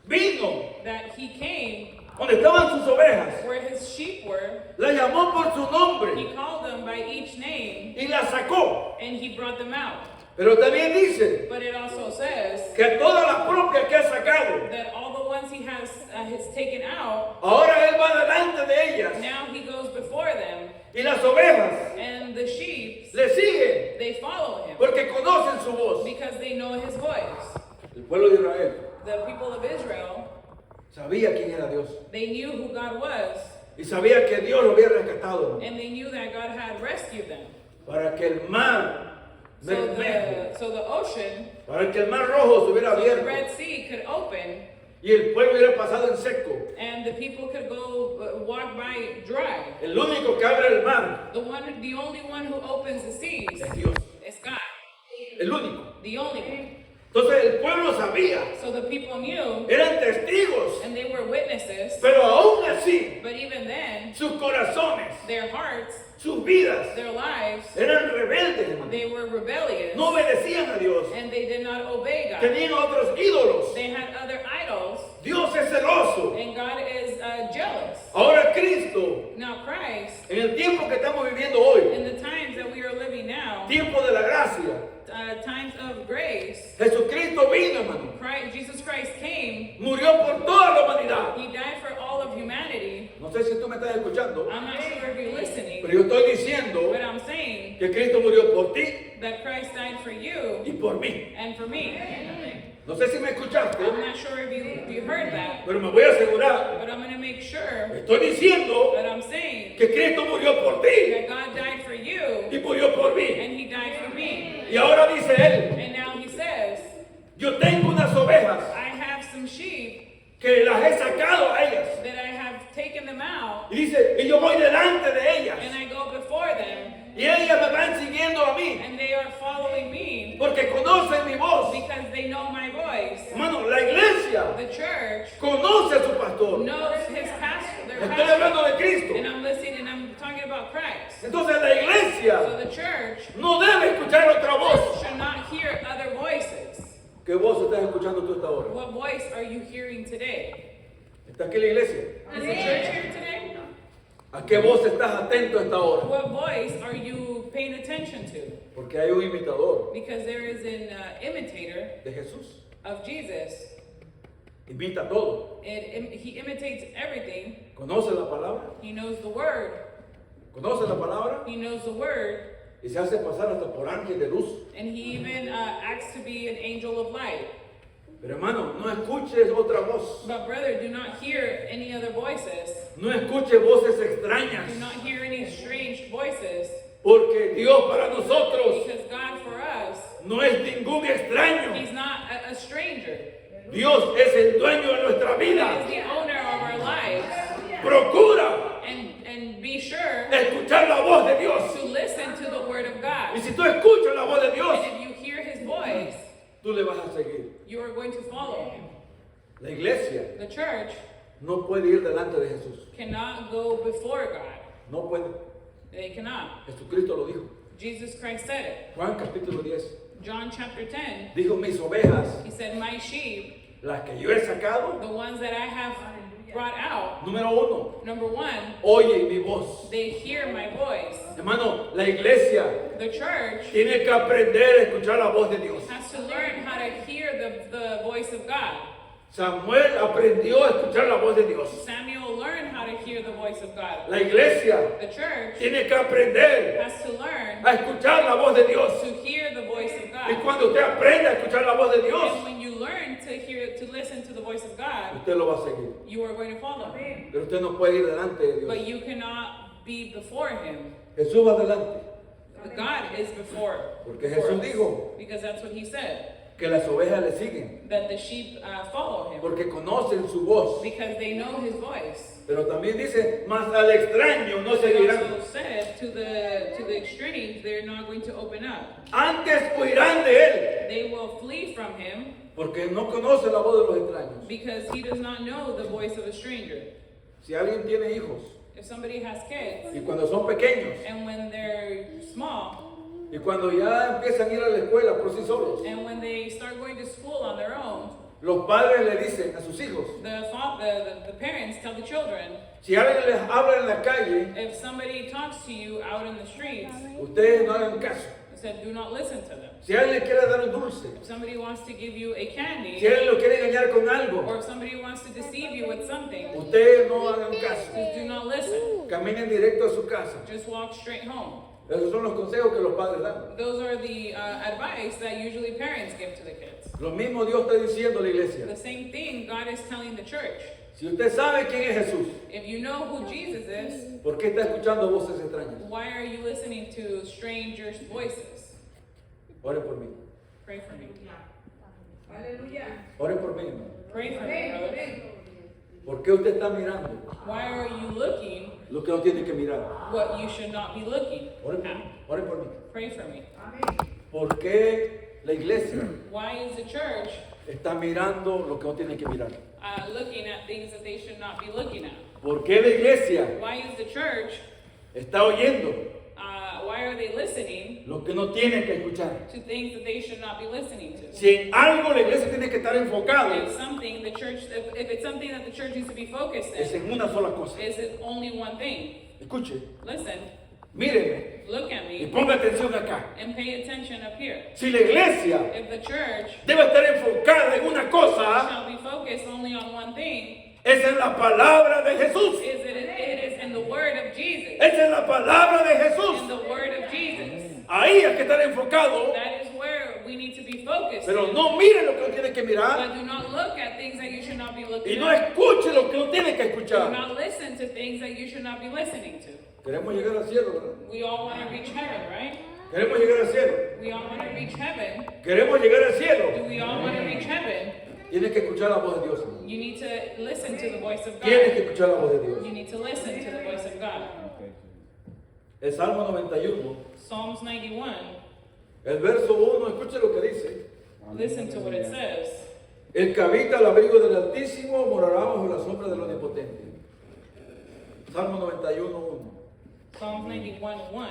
[SPEAKER 1] vino
[SPEAKER 6] that he came
[SPEAKER 1] donde estaban sus ovejas,
[SPEAKER 6] where his sheep were.
[SPEAKER 1] la llamó por su nombre
[SPEAKER 6] He called them by each name,
[SPEAKER 1] y la sacó.
[SPEAKER 6] and he brought them out.
[SPEAKER 1] Pero también dice
[SPEAKER 6] But it also says
[SPEAKER 1] que todas las propias que ha sacado,
[SPEAKER 6] that all the ones he has taken out,
[SPEAKER 1] ahora Él va delante de ellas
[SPEAKER 6] now he goes before them,
[SPEAKER 1] y las ovejas
[SPEAKER 6] and the sheep,
[SPEAKER 1] le siguen
[SPEAKER 6] they follow him
[SPEAKER 1] porque conocen su voz.
[SPEAKER 6] because they know his voice.
[SPEAKER 1] El pueblo de Israel
[SPEAKER 6] The people of Israel,
[SPEAKER 1] sabía quién era Dios
[SPEAKER 6] they knew who God was,
[SPEAKER 1] y sabía que Dios lo había rescatado
[SPEAKER 6] and they knew that God had rescued them.
[SPEAKER 1] para que el mar Bermejo,
[SPEAKER 6] So the ocean,
[SPEAKER 1] para que el mar rojo se hubiera
[SPEAKER 6] so the
[SPEAKER 1] abierto
[SPEAKER 6] Red Sea could open,
[SPEAKER 1] y el pueblo hubiera pasado en seco.
[SPEAKER 6] and the people could go walk by dry.
[SPEAKER 1] El único que abre el mar
[SPEAKER 6] The only one who opens the seas
[SPEAKER 1] es Dios,
[SPEAKER 6] is God.
[SPEAKER 1] el único.
[SPEAKER 6] The only one.
[SPEAKER 1] Entonces el pueblo sabía,
[SPEAKER 6] So the people knew,
[SPEAKER 1] eran testigos,
[SPEAKER 6] and they were witnesses,
[SPEAKER 1] pero aún así
[SPEAKER 6] but even then,
[SPEAKER 1] sus corazones,
[SPEAKER 6] their hearts,
[SPEAKER 1] sus vidas
[SPEAKER 6] their lives,
[SPEAKER 1] eran rebeldes, hermano.
[SPEAKER 6] they were rebellious,
[SPEAKER 1] No obedecían a Dios,
[SPEAKER 6] and they did not obey God.
[SPEAKER 1] tenían otros ídolos.
[SPEAKER 6] They had other idols,
[SPEAKER 1] Dios es celoso.
[SPEAKER 6] and God is jealous.
[SPEAKER 1] Ahora Cristo,
[SPEAKER 6] Now Christ,
[SPEAKER 1] en el tiempo que estamos viviendo hoy,
[SPEAKER 6] in the times that we are living now,
[SPEAKER 1] tiempo de la gracia,
[SPEAKER 6] times of grace,
[SPEAKER 1] Jesucristo vino, hermano.
[SPEAKER 6] Jesus Christ came.
[SPEAKER 1] Murió por toda la humanidad.
[SPEAKER 6] He died for all of humanity.
[SPEAKER 1] No sé si tú me estás escuchando,
[SPEAKER 6] I'm not sure if you're listening,
[SPEAKER 1] pero yo estoy diciendo
[SPEAKER 6] but I'm saying
[SPEAKER 1] que Cristo murió por ti
[SPEAKER 6] that Christ died for you
[SPEAKER 1] y por mí.
[SPEAKER 6] and for me.
[SPEAKER 1] No sé si me escuchaste,
[SPEAKER 6] I'm not sure if you heard that,
[SPEAKER 1] pero me voy a asegurar.
[SPEAKER 6] but I'm going to make sure
[SPEAKER 1] Estoy diciendo
[SPEAKER 6] that I'm saying
[SPEAKER 1] que Cristo murió por ti
[SPEAKER 6] that God died for you
[SPEAKER 1] y murió por mí.
[SPEAKER 6] and he died for me.
[SPEAKER 1] Y ahora dice Él,
[SPEAKER 6] And now he says,
[SPEAKER 1] yo tengo unas ovejas
[SPEAKER 6] I have some sheep
[SPEAKER 1] que las he sacado a ellas.
[SPEAKER 6] that I have taken them out,
[SPEAKER 1] Y dice, y yo voy delante de ellas.
[SPEAKER 6] and I go before them,
[SPEAKER 1] Y ellas me van siguiendo a mí,
[SPEAKER 6] and they are following me
[SPEAKER 1] porque conocen mi voz.
[SPEAKER 6] because they know my voice.
[SPEAKER 1] Hermano, la iglesia
[SPEAKER 6] The church
[SPEAKER 1] conoce a su pastor.
[SPEAKER 6] knows his pastor, their
[SPEAKER 1] Estoy
[SPEAKER 6] pastor.
[SPEAKER 1] hablando de Cristo.
[SPEAKER 6] And I'm listening and I'm talking about Christ.
[SPEAKER 1] Entonces la
[SPEAKER 6] So
[SPEAKER 1] iglesia
[SPEAKER 6] the church
[SPEAKER 1] no debe escuchar otra voz.
[SPEAKER 6] should not hear other voices.
[SPEAKER 1] ¿Qué voz estás escuchando tú esta hora?
[SPEAKER 6] What voice are you hearing today?
[SPEAKER 1] ¿Está aquí la iglesia?
[SPEAKER 6] Is the church here today?
[SPEAKER 1] ¿A qué voz estás atento esta hora?
[SPEAKER 6] What voice are you paying attention to?
[SPEAKER 1] Porque hay un imitador
[SPEAKER 6] Because there is an imitator
[SPEAKER 1] de Jesús.
[SPEAKER 6] of Jesus.
[SPEAKER 1] Imita todo.
[SPEAKER 6] He imitates everything.
[SPEAKER 1] Conoce la palabra.
[SPEAKER 6] He knows the word.
[SPEAKER 1] Conoce la palabra.
[SPEAKER 6] He knows the word.
[SPEAKER 1] Y se hace pasar hasta por ángel de luz.
[SPEAKER 6] And he even acts to be an angel of light.
[SPEAKER 1] Pero hermano, no escuches otra voz.
[SPEAKER 6] But brother, do not hear any other voices.
[SPEAKER 1] No escuche voces extrañas.
[SPEAKER 6] Do not hear any strange voices.
[SPEAKER 1] Porque Dios para nosotros
[SPEAKER 6] Because God for us,
[SPEAKER 1] no es ningún extraño.
[SPEAKER 6] He's not a stranger.
[SPEAKER 1] Dios es el dueño de nuestra
[SPEAKER 6] He is
[SPEAKER 1] vida.
[SPEAKER 6] the owner of our lives.
[SPEAKER 1] Procura
[SPEAKER 6] And be sure
[SPEAKER 1] escuchar la voz de Dios.
[SPEAKER 6] to listen to the word of
[SPEAKER 1] Y
[SPEAKER 6] God.
[SPEAKER 1] si tú escuchas la voz de Dios,
[SPEAKER 6] And if you hear His voice,
[SPEAKER 1] tú le vas a seguir.
[SPEAKER 6] you are going to follow Him.
[SPEAKER 1] La iglesia
[SPEAKER 6] The church
[SPEAKER 1] no puede ir delante de Jesús.
[SPEAKER 6] cannot go before God.
[SPEAKER 1] No puede.
[SPEAKER 6] They cannot.
[SPEAKER 1] Jesucristo lo dijo.
[SPEAKER 6] Jesus Christ said it.
[SPEAKER 1] Juan capítulo 10.
[SPEAKER 6] John chapter 10,
[SPEAKER 1] Dijo, mis ovejas,
[SPEAKER 6] He said, my sheep,
[SPEAKER 1] las que yo he sacado,
[SPEAKER 6] the ones that I have brought out,
[SPEAKER 1] número uno,
[SPEAKER 6] number one,
[SPEAKER 1] oye mi voz.
[SPEAKER 6] they hear my voice.
[SPEAKER 1] Hermano, la iglesia
[SPEAKER 6] The church
[SPEAKER 1] tiene que aprender a escuchar la voz de Dios.
[SPEAKER 6] has to learn how to hear the voice of God.
[SPEAKER 1] Samuel aprendió a escuchar la voz de Dios.
[SPEAKER 6] Samuel learned how to hear the voice of God.
[SPEAKER 1] La iglesia
[SPEAKER 6] The church
[SPEAKER 1] tiene que aprender
[SPEAKER 6] has to learn
[SPEAKER 1] a escuchar la voz de Dios.
[SPEAKER 6] to hear the voice of
[SPEAKER 1] Y
[SPEAKER 6] God.
[SPEAKER 1] cuando usted aprende a escuchar la voz de Dios,
[SPEAKER 6] And when you learn to listen to the voice of God,
[SPEAKER 1] usted lo va a seguir.
[SPEAKER 6] you are going to follow Him.
[SPEAKER 1] Pero usted no puede ir delante de Dios.
[SPEAKER 6] But you cannot be before Him.
[SPEAKER 1] Jesús va delante.
[SPEAKER 6] God is before.
[SPEAKER 1] Porque
[SPEAKER 6] before
[SPEAKER 1] Jesús
[SPEAKER 6] us.
[SPEAKER 1] dijo,
[SPEAKER 6] Because that's what He said.
[SPEAKER 1] que las ovejas le siguen,
[SPEAKER 6] that the sheep follow him
[SPEAKER 1] porque conocen su voz.
[SPEAKER 6] because they know his voice.
[SPEAKER 1] Pero también dice, mas al extraño no
[SPEAKER 6] It
[SPEAKER 1] seguirán.
[SPEAKER 6] also said to the extremes, they're not going to open up.
[SPEAKER 1] Antes huirán de él,
[SPEAKER 6] They will flee from him
[SPEAKER 1] porque no conoce la voz de los extraños.
[SPEAKER 6] because he does not know the voice of a stranger.
[SPEAKER 1] Si alguien tiene hijos,
[SPEAKER 6] If somebody has kids
[SPEAKER 1] y cuando son pequeños,
[SPEAKER 6] and when they're small
[SPEAKER 1] y cuando ya empiezan a ir a la escuela por sí solos,
[SPEAKER 6] and when they start going to school on their own,
[SPEAKER 1] los padres le dicen a sus hijos,
[SPEAKER 6] the parents tell the children,
[SPEAKER 1] si alguien les habla en la calle,
[SPEAKER 6] if somebody talks to you out in the streets,
[SPEAKER 1] ustedes no hagan caso.
[SPEAKER 6] it said, do not listen to them.
[SPEAKER 1] Si alguien le quiere dar un dulce,
[SPEAKER 6] If somebody wants to give you a candy,
[SPEAKER 1] si alguien lo quiere engañar con algo,
[SPEAKER 6] or if somebody wants to deceive you with something,
[SPEAKER 1] ustedes no hagan caso.
[SPEAKER 6] just do not listen.
[SPEAKER 1] Caminen directo a su casa.
[SPEAKER 6] Just walk straight home.
[SPEAKER 1] Esos son los consejos que los padres dan.
[SPEAKER 6] Those are the advice that usually parents give to the kids.
[SPEAKER 1] Lo mismo Dios está diciendo a la iglesia.
[SPEAKER 6] The same thing God is telling the church.
[SPEAKER 1] Si usted sabe quién es Jesús,
[SPEAKER 6] If you know who Jesus is,
[SPEAKER 1] ¿por qué está escuchando voces extrañas?
[SPEAKER 6] why are you listening to strangers' voices?
[SPEAKER 1] Ore por mí.
[SPEAKER 6] Pray for me.
[SPEAKER 5] Aleluya.
[SPEAKER 1] Ore por mí, hermano.
[SPEAKER 6] Pray for me,
[SPEAKER 5] Amén,
[SPEAKER 6] brother.
[SPEAKER 5] amén.
[SPEAKER 1] ¿Por qué usted está mirando
[SPEAKER 6] Why are you looking
[SPEAKER 1] lo que no tiene que mirar?
[SPEAKER 6] what you should not be looking
[SPEAKER 1] Ore por
[SPEAKER 6] at?
[SPEAKER 1] mí. Ore por mí.
[SPEAKER 6] Pray for me.
[SPEAKER 5] Amén.
[SPEAKER 1] ¿Por qué la iglesia
[SPEAKER 6] Why is the church
[SPEAKER 1] está mirando lo que no tiene que mirar?
[SPEAKER 6] looking at things that they should not be looking at?
[SPEAKER 1] ¿Por qué la iglesia
[SPEAKER 6] Why is the church,
[SPEAKER 1] está oyendo
[SPEAKER 6] why are they listening
[SPEAKER 1] lo que no tiene que escuchar?
[SPEAKER 6] to things that they should not be listening to?
[SPEAKER 1] Si en algo la iglesia tiene que estar enfocada,
[SPEAKER 6] If something the church, if it's something that the church needs to be focused
[SPEAKER 1] es
[SPEAKER 6] in,
[SPEAKER 1] en una sola cosa.
[SPEAKER 6] is it only one thing?
[SPEAKER 1] Escuche,
[SPEAKER 6] Listen,
[SPEAKER 1] míreme
[SPEAKER 6] look at
[SPEAKER 1] y
[SPEAKER 6] me,
[SPEAKER 1] ponga atención acá.
[SPEAKER 6] and pay attention up here.
[SPEAKER 1] Si la iglesia
[SPEAKER 6] If the church
[SPEAKER 1] debe estar enfocada en una cosa,
[SPEAKER 6] shall be focused only on one thing,
[SPEAKER 1] esa es la palabra de Jesús.
[SPEAKER 6] it is in the word of Jesus.
[SPEAKER 1] Esa es la palabra de
[SPEAKER 6] In
[SPEAKER 1] Jesús.
[SPEAKER 6] the word of Jesus.
[SPEAKER 1] Ahí hay que estar enfocado,
[SPEAKER 6] That is where we need to be focused.
[SPEAKER 1] pero
[SPEAKER 6] in.
[SPEAKER 1] no mire lo que no tiene que mirar
[SPEAKER 6] But do not look at things that you should not be
[SPEAKER 1] y
[SPEAKER 6] looking
[SPEAKER 1] no
[SPEAKER 6] at.
[SPEAKER 1] escuche lo que no tiene que
[SPEAKER 6] Do
[SPEAKER 1] escuchar.
[SPEAKER 6] not listen to things that you should not be listening to.
[SPEAKER 1] Queremos llegar al cielo, ¿verdad?
[SPEAKER 6] We all want to reach heaven, right?
[SPEAKER 1] Queremos llegar al cielo.
[SPEAKER 6] We all want to reach heaven.
[SPEAKER 1] Queremos llegar al
[SPEAKER 6] Do
[SPEAKER 1] cielo.
[SPEAKER 6] we all want to reach heaven?
[SPEAKER 1] Tienes que escuchar la voz de Dios.
[SPEAKER 6] You need to listen to the voice of
[SPEAKER 1] Tienes que
[SPEAKER 6] God.
[SPEAKER 1] escuchar la voz de Dios.
[SPEAKER 6] You need to listen to the voice of God.
[SPEAKER 1] El Salmo 91,
[SPEAKER 6] Psalms 91,
[SPEAKER 1] el verso 1, escuche lo que dice.
[SPEAKER 6] listen to what it says.
[SPEAKER 1] El que habita al abrigo del Altísimo morará bajo la sombra del Omnipotente. Salmo 91, 1.
[SPEAKER 6] Psalms 91, 1.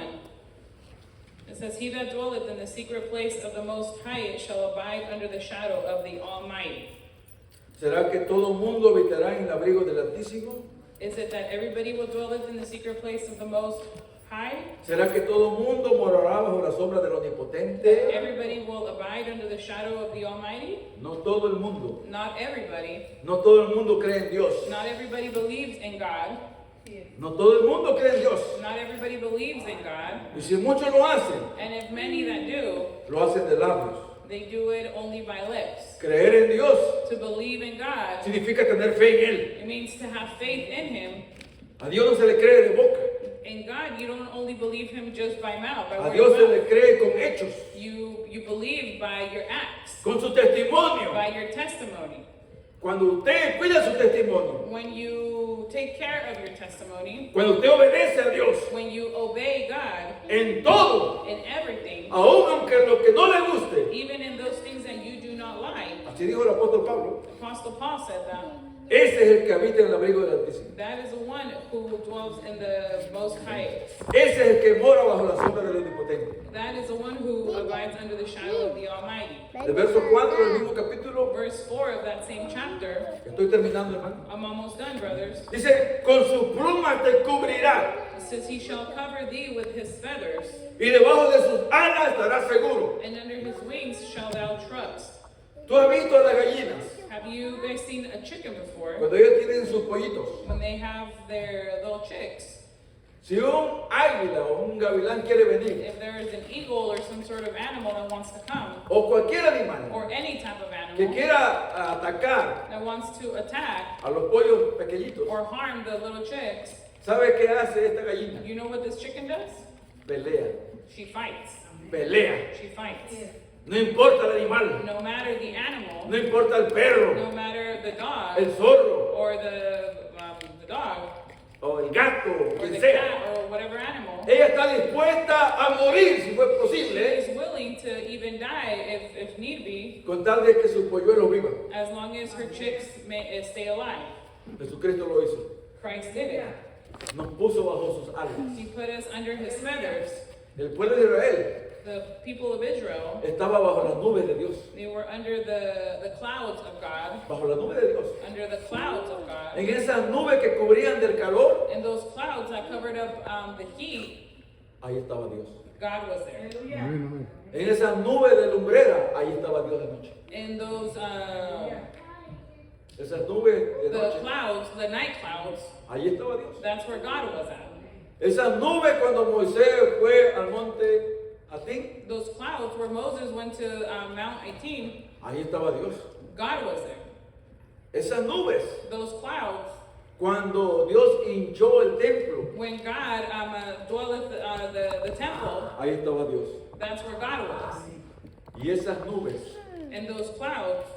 [SPEAKER 6] It says, He that dwelleth in the secret place of the Most High shall abide under the shadow of the Almighty.
[SPEAKER 1] ¿Será que todo mundo habitará en el abrigo del Altísimo?
[SPEAKER 6] Is it that everybody will dwelleth in the secret place of the Most High?
[SPEAKER 1] ¿Será que todo mundo morará bajo la sombra del Omnipotente?
[SPEAKER 6] Everybody will abide under the shadow of the Almighty?
[SPEAKER 1] No todo el mundo.
[SPEAKER 6] Not everybody.
[SPEAKER 1] No todo el mundo cree en Dios.
[SPEAKER 6] Not everybody believes in God.
[SPEAKER 1] No todo el mundo cree en Dios.
[SPEAKER 6] Not everybody believes in God.
[SPEAKER 1] Y si muchos lo hacen,
[SPEAKER 6] And if many that do,
[SPEAKER 1] lo hacen de labios.
[SPEAKER 6] they do it only by lips.
[SPEAKER 1] Creer en Dios
[SPEAKER 6] To believe in God,
[SPEAKER 1] significa tener fe en Él.
[SPEAKER 6] it means to have faith in Him.
[SPEAKER 1] A Dios no se le cree de boca.
[SPEAKER 6] In God, you don't only believe Him just by mouth, by
[SPEAKER 1] A
[SPEAKER 6] word
[SPEAKER 1] Dios
[SPEAKER 6] of
[SPEAKER 1] se
[SPEAKER 6] mouth.
[SPEAKER 1] le cree con hechos,
[SPEAKER 6] You believe by your acts,
[SPEAKER 1] con su testimonio.
[SPEAKER 6] by your testimony.
[SPEAKER 1] Cuando usted cuida su testimonio,
[SPEAKER 6] When you take care of your testimony,
[SPEAKER 1] cuando usted obedece a Dios
[SPEAKER 6] when you obey God
[SPEAKER 1] en todo,
[SPEAKER 6] in everything,
[SPEAKER 1] aun aunque lo que no le guste.
[SPEAKER 6] even in those things that you do not like.
[SPEAKER 1] Así dijo el apóstol Pablo.
[SPEAKER 6] Apostle Paul said that.
[SPEAKER 1] Ese es el que habita en el abrigo del Altísimo.
[SPEAKER 6] That is the one who dwells in the Most High.
[SPEAKER 1] Ese es el que mora bajo la sombra del Omnipotente.
[SPEAKER 6] That is the one who abides under the shadow of the Almighty.
[SPEAKER 1] El verso 4 del mismo capítulo,
[SPEAKER 6] Verse 4 of that same chapter,
[SPEAKER 1] estoy terminando, hermano.
[SPEAKER 6] I'm almost done, brothers.
[SPEAKER 1] Dice, con su pluma te cubrirá
[SPEAKER 6] It says, He shall cover thee with His feathers,
[SPEAKER 1] y debajo de sus alas estarás seguro.
[SPEAKER 6] and under His wings shalt thou trust.
[SPEAKER 1] Tú has visto a las gallinas
[SPEAKER 6] Have you guys seen a chicken before?
[SPEAKER 1] cuando ellos tienen sus pollitos.
[SPEAKER 6] When they have their little chicks.
[SPEAKER 1] Si un águila o un gavilán quiere venir,
[SPEAKER 6] If there is an eagle or some sort of animal that wants to come,
[SPEAKER 1] o cualquier animal
[SPEAKER 6] or any type of
[SPEAKER 1] que
[SPEAKER 6] animal
[SPEAKER 1] quiera atacar
[SPEAKER 6] that wants to attack
[SPEAKER 1] a los pollos pequeñitos,
[SPEAKER 6] or harm the little chicks,
[SPEAKER 1] ¿sabe qué hace esta gallina?
[SPEAKER 6] you know what this chicken does?
[SPEAKER 1] Pelea,
[SPEAKER 6] She fights.
[SPEAKER 1] pelea.
[SPEAKER 6] She fights.
[SPEAKER 1] No importa el animal,
[SPEAKER 6] no matter the animal,
[SPEAKER 1] no importa el perro,
[SPEAKER 6] no matter the dog,
[SPEAKER 1] el zorro,
[SPEAKER 6] or the dog,
[SPEAKER 1] o el gato, o
[SPEAKER 6] or
[SPEAKER 1] quien
[SPEAKER 6] the
[SPEAKER 1] sea.
[SPEAKER 6] cat, or whatever animal,
[SPEAKER 1] Ella está dispuesta a morir, si fue posible,
[SPEAKER 6] is willing to even die if need be,
[SPEAKER 1] con tal de que sus polluelos vivan.
[SPEAKER 6] as long as her chicks may stay alive.
[SPEAKER 1] Jesucristo lo hizo.
[SPEAKER 6] Christ did it.
[SPEAKER 1] Nos puso bajo sus alas.
[SPEAKER 6] He put us under his feathers.
[SPEAKER 1] El pueblo de Israel
[SPEAKER 6] The people of Israel,
[SPEAKER 1] estaba bajo las nubes de Dios.
[SPEAKER 6] they were under the clouds of God,
[SPEAKER 1] Bajo las nubes de Dios.
[SPEAKER 6] under the clouds of God.
[SPEAKER 1] En esas nubes que cubrían del calor,
[SPEAKER 6] And those clouds that covered up the heat,
[SPEAKER 1] ahí estaba Dios.
[SPEAKER 6] God was there.
[SPEAKER 2] Amén, amén.
[SPEAKER 1] En esas nubes de lumbrera, ahí estaba Dios de noche.
[SPEAKER 6] In those
[SPEAKER 1] Esas nubes de
[SPEAKER 6] the
[SPEAKER 1] noche,
[SPEAKER 6] clouds, the night clouds,
[SPEAKER 1] ahí estaba Dios.
[SPEAKER 6] that's where God was at.
[SPEAKER 1] Esas nubes cuando Moisés fue al monte Atín,
[SPEAKER 6] Those clouds where Moses went to Mount 18,
[SPEAKER 1] ahí estaba Dios.
[SPEAKER 6] God was there.
[SPEAKER 1] Esas nubes,
[SPEAKER 6] Those clouds,
[SPEAKER 1] cuando Dios hinchó el templo,
[SPEAKER 6] when God dwelleth the temple,
[SPEAKER 1] ahí estaba Dios.
[SPEAKER 6] that's where God was.
[SPEAKER 1] Y esas nubes,
[SPEAKER 6] And those clouds,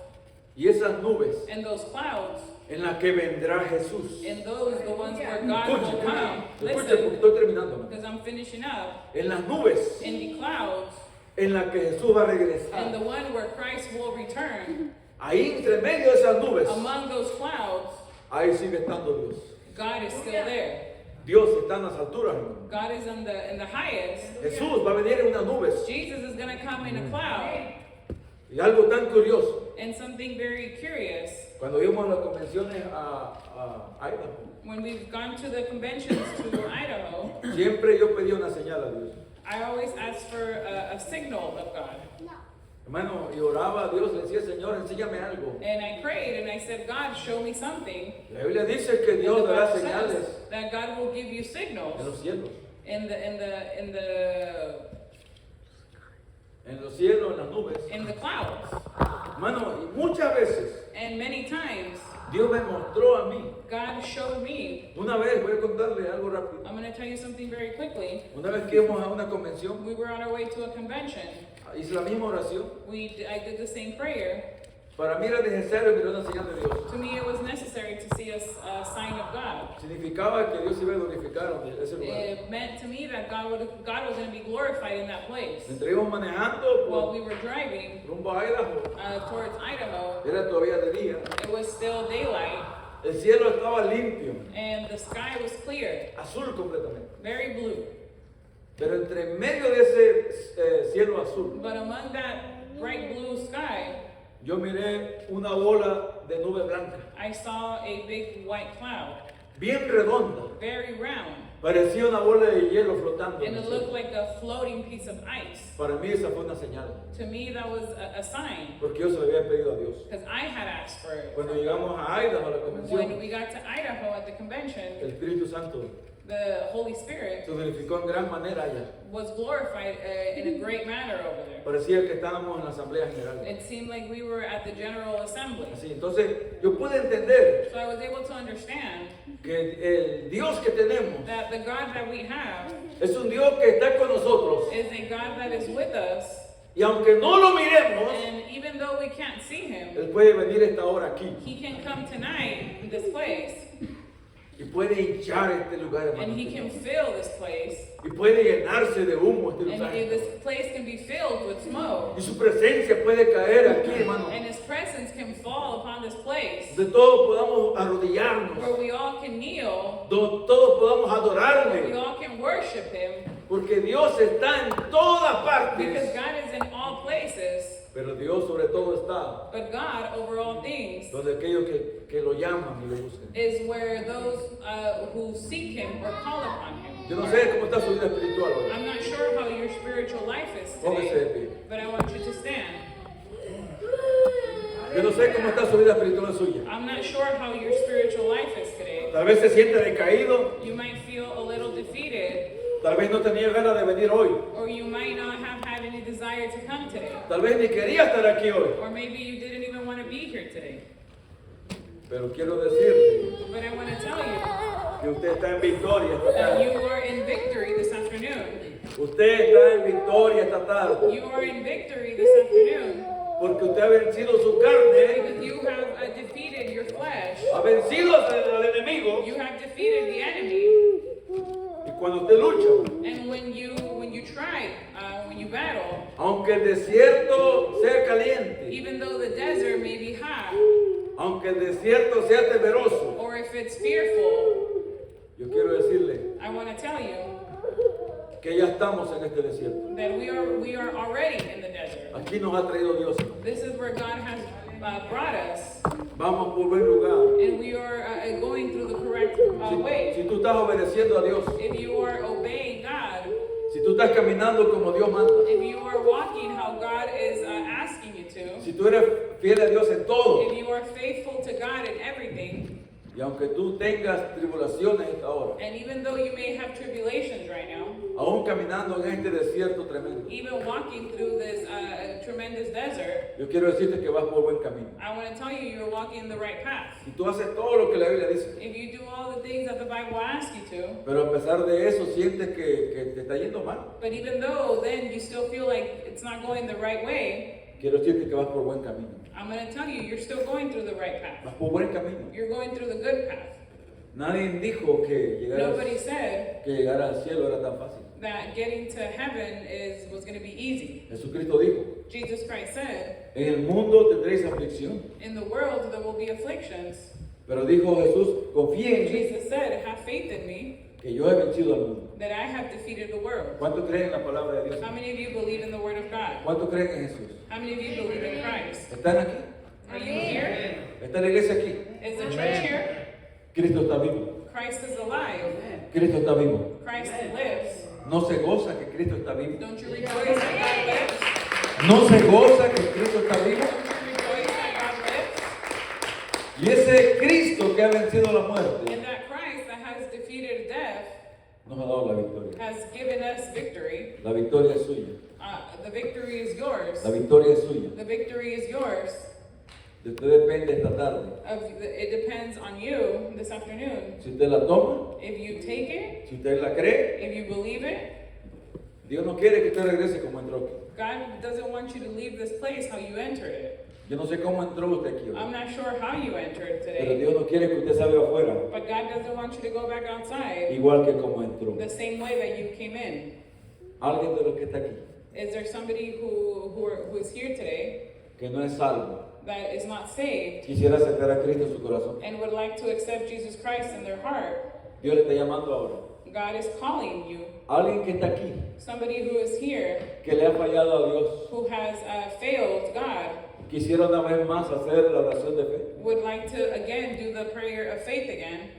[SPEAKER 1] y esas nubes
[SPEAKER 6] and those clouds,
[SPEAKER 1] en las que vendrá Jesús.
[SPEAKER 6] and those the ones where God will come.
[SPEAKER 1] Escuche, porque
[SPEAKER 6] Listen,
[SPEAKER 1] estoy terminando, hermano.
[SPEAKER 6] because I'm finishing up.
[SPEAKER 1] En las nubes
[SPEAKER 6] In the clouds,
[SPEAKER 1] en las que Jesús va a
[SPEAKER 6] and the
[SPEAKER 1] regresar.
[SPEAKER 6] one where Christ will return,
[SPEAKER 1] Ahí entre medio de esas nubes,
[SPEAKER 6] among those clouds,
[SPEAKER 1] ahí sigue estando Dios.
[SPEAKER 6] God is still there.
[SPEAKER 1] Dios está en las alturas, hermano.
[SPEAKER 6] God is in the highest.
[SPEAKER 1] Jesús va a venir en unas nubes.
[SPEAKER 6] Jesus is going to come in a cloud.
[SPEAKER 1] Y algo tan curioso,
[SPEAKER 6] And something very curious,
[SPEAKER 1] cuando íbamos a las convenciones a Idaho,
[SPEAKER 6] when we've gone to the conventions to Idaho,
[SPEAKER 1] siempre yo pedía una señal a Dios.
[SPEAKER 6] I always ask for a signal of God.
[SPEAKER 1] Hermano, y oraba a Dios, le decía, Señor, enséñame algo.
[SPEAKER 6] And I prayed and I said, God, show me something.
[SPEAKER 1] La Biblia dice que
[SPEAKER 6] And
[SPEAKER 1] Dios
[SPEAKER 6] the
[SPEAKER 1] dará
[SPEAKER 6] Bible
[SPEAKER 1] señales
[SPEAKER 6] says that God will give you
[SPEAKER 1] en
[SPEAKER 6] signals
[SPEAKER 1] los cielos. En los cielos, en las nubes.
[SPEAKER 6] in the clouds.
[SPEAKER 1] Hermano, y muchas veces
[SPEAKER 6] And many times,
[SPEAKER 1] Dios me mostró a mí.
[SPEAKER 6] God showed me.
[SPEAKER 1] Una vez, voy a contarle algo rápido.
[SPEAKER 6] I'm going to tell you something very quickly.
[SPEAKER 1] Una vez que íbamos a una convención,
[SPEAKER 6] We were on our way to a convention.
[SPEAKER 1] hice la misma oración.
[SPEAKER 6] I did the same prayer.
[SPEAKER 1] Para mí era necesario mirar una señal de Dios.
[SPEAKER 6] To me, it was necessary to see a sign of God.
[SPEAKER 1] Significaba que Dios iba a glorificar en ese lugar.
[SPEAKER 6] It meant to me that God was going to be glorified in that place.
[SPEAKER 1] Mientras íbamos manejando
[SPEAKER 6] While
[SPEAKER 1] por
[SPEAKER 6] we were driving
[SPEAKER 1] rumbo a Idaho,
[SPEAKER 6] towards Idaho,
[SPEAKER 1] era todavía de día.
[SPEAKER 6] it was still daylight,
[SPEAKER 1] El cielo estaba limpio,
[SPEAKER 6] and the sky was clear,
[SPEAKER 1] azul completamente.
[SPEAKER 6] very blue.
[SPEAKER 1] Pero entre medio de ese cielo azul,
[SPEAKER 6] But among that bright blue sky,
[SPEAKER 1] yo miré una bola de nube blanca,
[SPEAKER 6] I saw a big white cloud,
[SPEAKER 1] bien redonda.
[SPEAKER 6] very round,
[SPEAKER 1] Parecía una bola de hielo flotando. en
[SPEAKER 6] and
[SPEAKER 1] el
[SPEAKER 6] it looked
[SPEAKER 1] cielo.
[SPEAKER 6] like a floating piece of ice.
[SPEAKER 1] Para mí esa fue una señal,
[SPEAKER 6] To me, that was a sign,
[SPEAKER 1] porque yo se lo había pedido a Dios.
[SPEAKER 6] because I had asked for it.
[SPEAKER 1] Cuando llegamos a Idaho, a la
[SPEAKER 6] When
[SPEAKER 1] convención,
[SPEAKER 6] we got to Idaho at the convention,
[SPEAKER 1] el Espíritu Santo
[SPEAKER 6] the Holy Spirit
[SPEAKER 1] se glorificó en gran manera allá.
[SPEAKER 6] was glorified in a great manner over there.
[SPEAKER 1] Parecía que estábamos en la Asamblea General.
[SPEAKER 6] It seemed like we were at the General Assembly.
[SPEAKER 1] Así, entonces yo pude entender
[SPEAKER 6] So I was able to understand
[SPEAKER 1] que el Dios que tenemos
[SPEAKER 6] that the God that we have
[SPEAKER 1] es un Dios que está con nosotros.
[SPEAKER 6] is a God that is with us,
[SPEAKER 1] Y aunque no lo miremos,
[SPEAKER 6] and even though we can't see Him,
[SPEAKER 1] Él puede venir esta hora aquí
[SPEAKER 6] He can come tonight in this place,
[SPEAKER 1] y puede hinchar este lugar, hermano.
[SPEAKER 6] and He can fill this place,
[SPEAKER 1] Y puede llenarse de humo este
[SPEAKER 6] and
[SPEAKER 1] lugar.
[SPEAKER 6] this place can be filled with smoke,
[SPEAKER 1] Y su presencia puede caer aquí, hermano.
[SPEAKER 6] and His presence can fall upon this place,
[SPEAKER 1] Donde todos podamos
[SPEAKER 6] where
[SPEAKER 1] arrodillarnos,
[SPEAKER 6] we all can kneel,
[SPEAKER 1] donde todos podamos
[SPEAKER 6] where we
[SPEAKER 1] adorarle.
[SPEAKER 6] all can worship Him,
[SPEAKER 1] Porque Dios está en todas
[SPEAKER 6] because
[SPEAKER 1] partes.
[SPEAKER 6] God is in all places,
[SPEAKER 1] Pero Dios sobre todo está
[SPEAKER 6] but God over all things
[SPEAKER 1] donde aquellos que lo llaman y lo buscan.
[SPEAKER 6] is where those who seek Him or call upon Him.
[SPEAKER 1] Yo no sé cómo está su vida espiritual hoy.
[SPEAKER 6] I'm not sure how your spiritual life is
[SPEAKER 1] Póngase de
[SPEAKER 6] today,
[SPEAKER 1] pie.
[SPEAKER 6] but I want you to stand.
[SPEAKER 1] Yo no sé cómo está su vida espiritual suya.
[SPEAKER 6] I'm not sure how your spiritual life is today.
[SPEAKER 1] Tal vez se siente decaído.
[SPEAKER 6] You might feel a little defeated,
[SPEAKER 1] Tal vez no tenía ganas de venir hoy.
[SPEAKER 6] or you might not have had any desire to come today,
[SPEAKER 1] Tal vez ni quería estar aquí hoy.
[SPEAKER 6] or maybe you didn't even want to be here today.
[SPEAKER 1] Pero quiero decirle
[SPEAKER 6] But I want to tell you
[SPEAKER 1] que usted está en victoria esta
[SPEAKER 6] that
[SPEAKER 1] tarde.
[SPEAKER 6] you are in victory this afternoon.
[SPEAKER 1] Usted está en victoria esta tarde.
[SPEAKER 6] You are in victory this afternoon
[SPEAKER 1] Porque usted ha vencido su carne,
[SPEAKER 6] because you have defeated your flesh.
[SPEAKER 1] ha vencido al enemigo.
[SPEAKER 6] You have defeated the enemy.
[SPEAKER 1] Y cuando usted lucha,
[SPEAKER 6] And when you try, when you battle,
[SPEAKER 1] aunque el desierto sea caliente,
[SPEAKER 6] even though the desert may be hot,
[SPEAKER 1] aunque el desierto sea temeroso,
[SPEAKER 6] or if it's fearful,
[SPEAKER 1] yo quiero decirle
[SPEAKER 6] I want to tell you
[SPEAKER 1] que ya estamos en este desierto.
[SPEAKER 6] that we are already in the desert.
[SPEAKER 1] Aquí nos ha traído Dios.
[SPEAKER 6] This is where God has brought us,
[SPEAKER 1] Vamos por buen lugar.
[SPEAKER 6] and we are going through the correct
[SPEAKER 1] Si
[SPEAKER 6] way.
[SPEAKER 1] tú estás obedeciendo a Dios,
[SPEAKER 6] If you are obeying God,
[SPEAKER 1] si tú estás caminando como Dios manda,
[SPEAKER 6] if you are walking how God is asking you to,
[SPEAKER 1] si tú eres fiel a Dios en todo,
[SPEAKER 6] if you are faithful to God in everything,
[SPEAKER 1] y aunque tú tengas tribulaciones esta hora,
[SPEAKER 6] and even though you may have tribulations right now,
[SPEAKER 1] aún caminando en este desierto tremendo,
[SPEAKER 6] even walking through this tremendous desert,
[SPEAKER 1] yo quiero decirte que vas por buen camino.
[SPEAKER 6] I want to tell you you're walking in the right path.
[SPEAKER 1] Si tú haces todo lo que la Biblia dice,
[SPEAKER 6] If you do all the things that the Bible asks you to,
[SPEAKER 1] pero a pesar de eso sientes que te está yendo mal,
[SPEAKER 6] but even though then you still feel like it's not going the right way,
[SPEAKER 1] quiero decirte que vas por buen camino.
[SPEAKER 6] I'm going to tell you you're still going through the right path.
[SPEAKER 1] Vas por buen camino.
[SPEAKER 6] You're going through the good path.
[SPEAKER 1] Nadie dijo que
[SPEAKER 6] Nobody said
[SPEAKER 1] llegar al cielo era tan fácil.
[SPEAKER 6] that getting to heaven was going to be easy.
[SPEAKER 1] Jesucristo dijo,
[SPEAKER 6] Jesus Christ said,
[SPEAKER 1] en el mundo tendréis aflicción,
[SPEAKER 6] in the world there will be afflictions.
[SPEAKER 1] pero dijo Jesús, confía en mí,
[SPEAKER 6] Jesus said, have faith in me,
[SPEAKER 1] que yo he vencido al mundo.
[SPEAKER 6] that I have defeated the world.
[SPEAKER 1] ¿Cuántos creen en la palabra de Dios?
[SPEAKER 6] How many of you believe in the word of God?
[SPEAKER 1] ¿Cuántos creen en Jesús?
[SPEAKER 6] How many of you believe in Christ?
[SPEAKER 1] ¿Están aquí?
[SPEAKER 6] Are you here?
[SPEAKER 1] ¿Está la iglesia aquí?
[SPEAKER 6] Is the church here?
[SPEAKER 1] Cristo está vivo.
[SPEAKER 6] Christ is alive.
[SPEAKER 1] Cristo está vivo.
[SPEAKER 6] Christ lives.
[SPEAKER 1] No se goza que Cristo está vivo.
[SPEAKER 6] Don't you rejoice that God lives?
[SPEAKER 1] No se goza que Cristo está vivo.
[SPEAKER 6] Don't you rejoice that God lives?
[SPEAKER 1] Y ese Cristo que ha vencido la muerte
[SPEAKER 6] And that Christ that has defeated death
[SPEAKER 1] nos ha dado la victoria.
[SPEAKER 6] has given us victory.
[SPEAKER 1] La victoria es suya.
[SPEAKER 6] The victory is yours.
[SPEAKER 1] La victoria es suya.
[SPEAKER 6] The victory is yours.
[SPEAKER 1] De usted depende esta tarde.
[SPEAKER 6] It depends on you this afternoon.
[SPEAKER 1] Si usted la toma,
[SPEAKER 6] If you take it,
[SPEAKER 1] si usted la cree,
[SPEAKER 6] if you believe it,
[SPEAKER 1] Dios no quiere que usted regrese como entró aquí.
[SPEAKER 6] God doesn't want you to leave this place how you entered it.
[SPEAKER 1] Yo no sé cómo entró usted aquí
[SPEAKER 6] I'm
[SPEAKER 1] hoy,
[SPEAKER 6] not sure how you entered
[SPEAKER 1] pero
[SPEAKER 6] today,
[SPEAKER 1] Dios no quiere que usted salga afuera
[SPEAKER 6] but God doesn't want you to go back outside
[SPEAKER 1] igual que como entró.
[SPEAKER 6] the same way that you came in.
[SPEAKER 1] Alguien de los que está aquí
[SPEAKER 6] Is there somebody who is here today
[SPEAKER 1] que no es salvo,
[SPEAKER 6] that is not saved
[SPEAKER 1] quisiera aceptar a Cristo en su corazón.
[SPEAKER 6] and would like to accept Jesus Christ in their heart?
[SPEAKER 1] Dios le está llamando ahora.
[SPEAKER 6] God is calling you.
[SPEAKER 1] Alguien que está aquí,
[SPEAKER 6] Somebody who is here
[SPEAKER 1] que le ha fallado a Dios,
[SPEAKER 6] who has failed God
[SPEAKER 1] quisiera una vez más hacer la oración de fe.
[SPEAKER 6] would like to again do the prayer of faith again.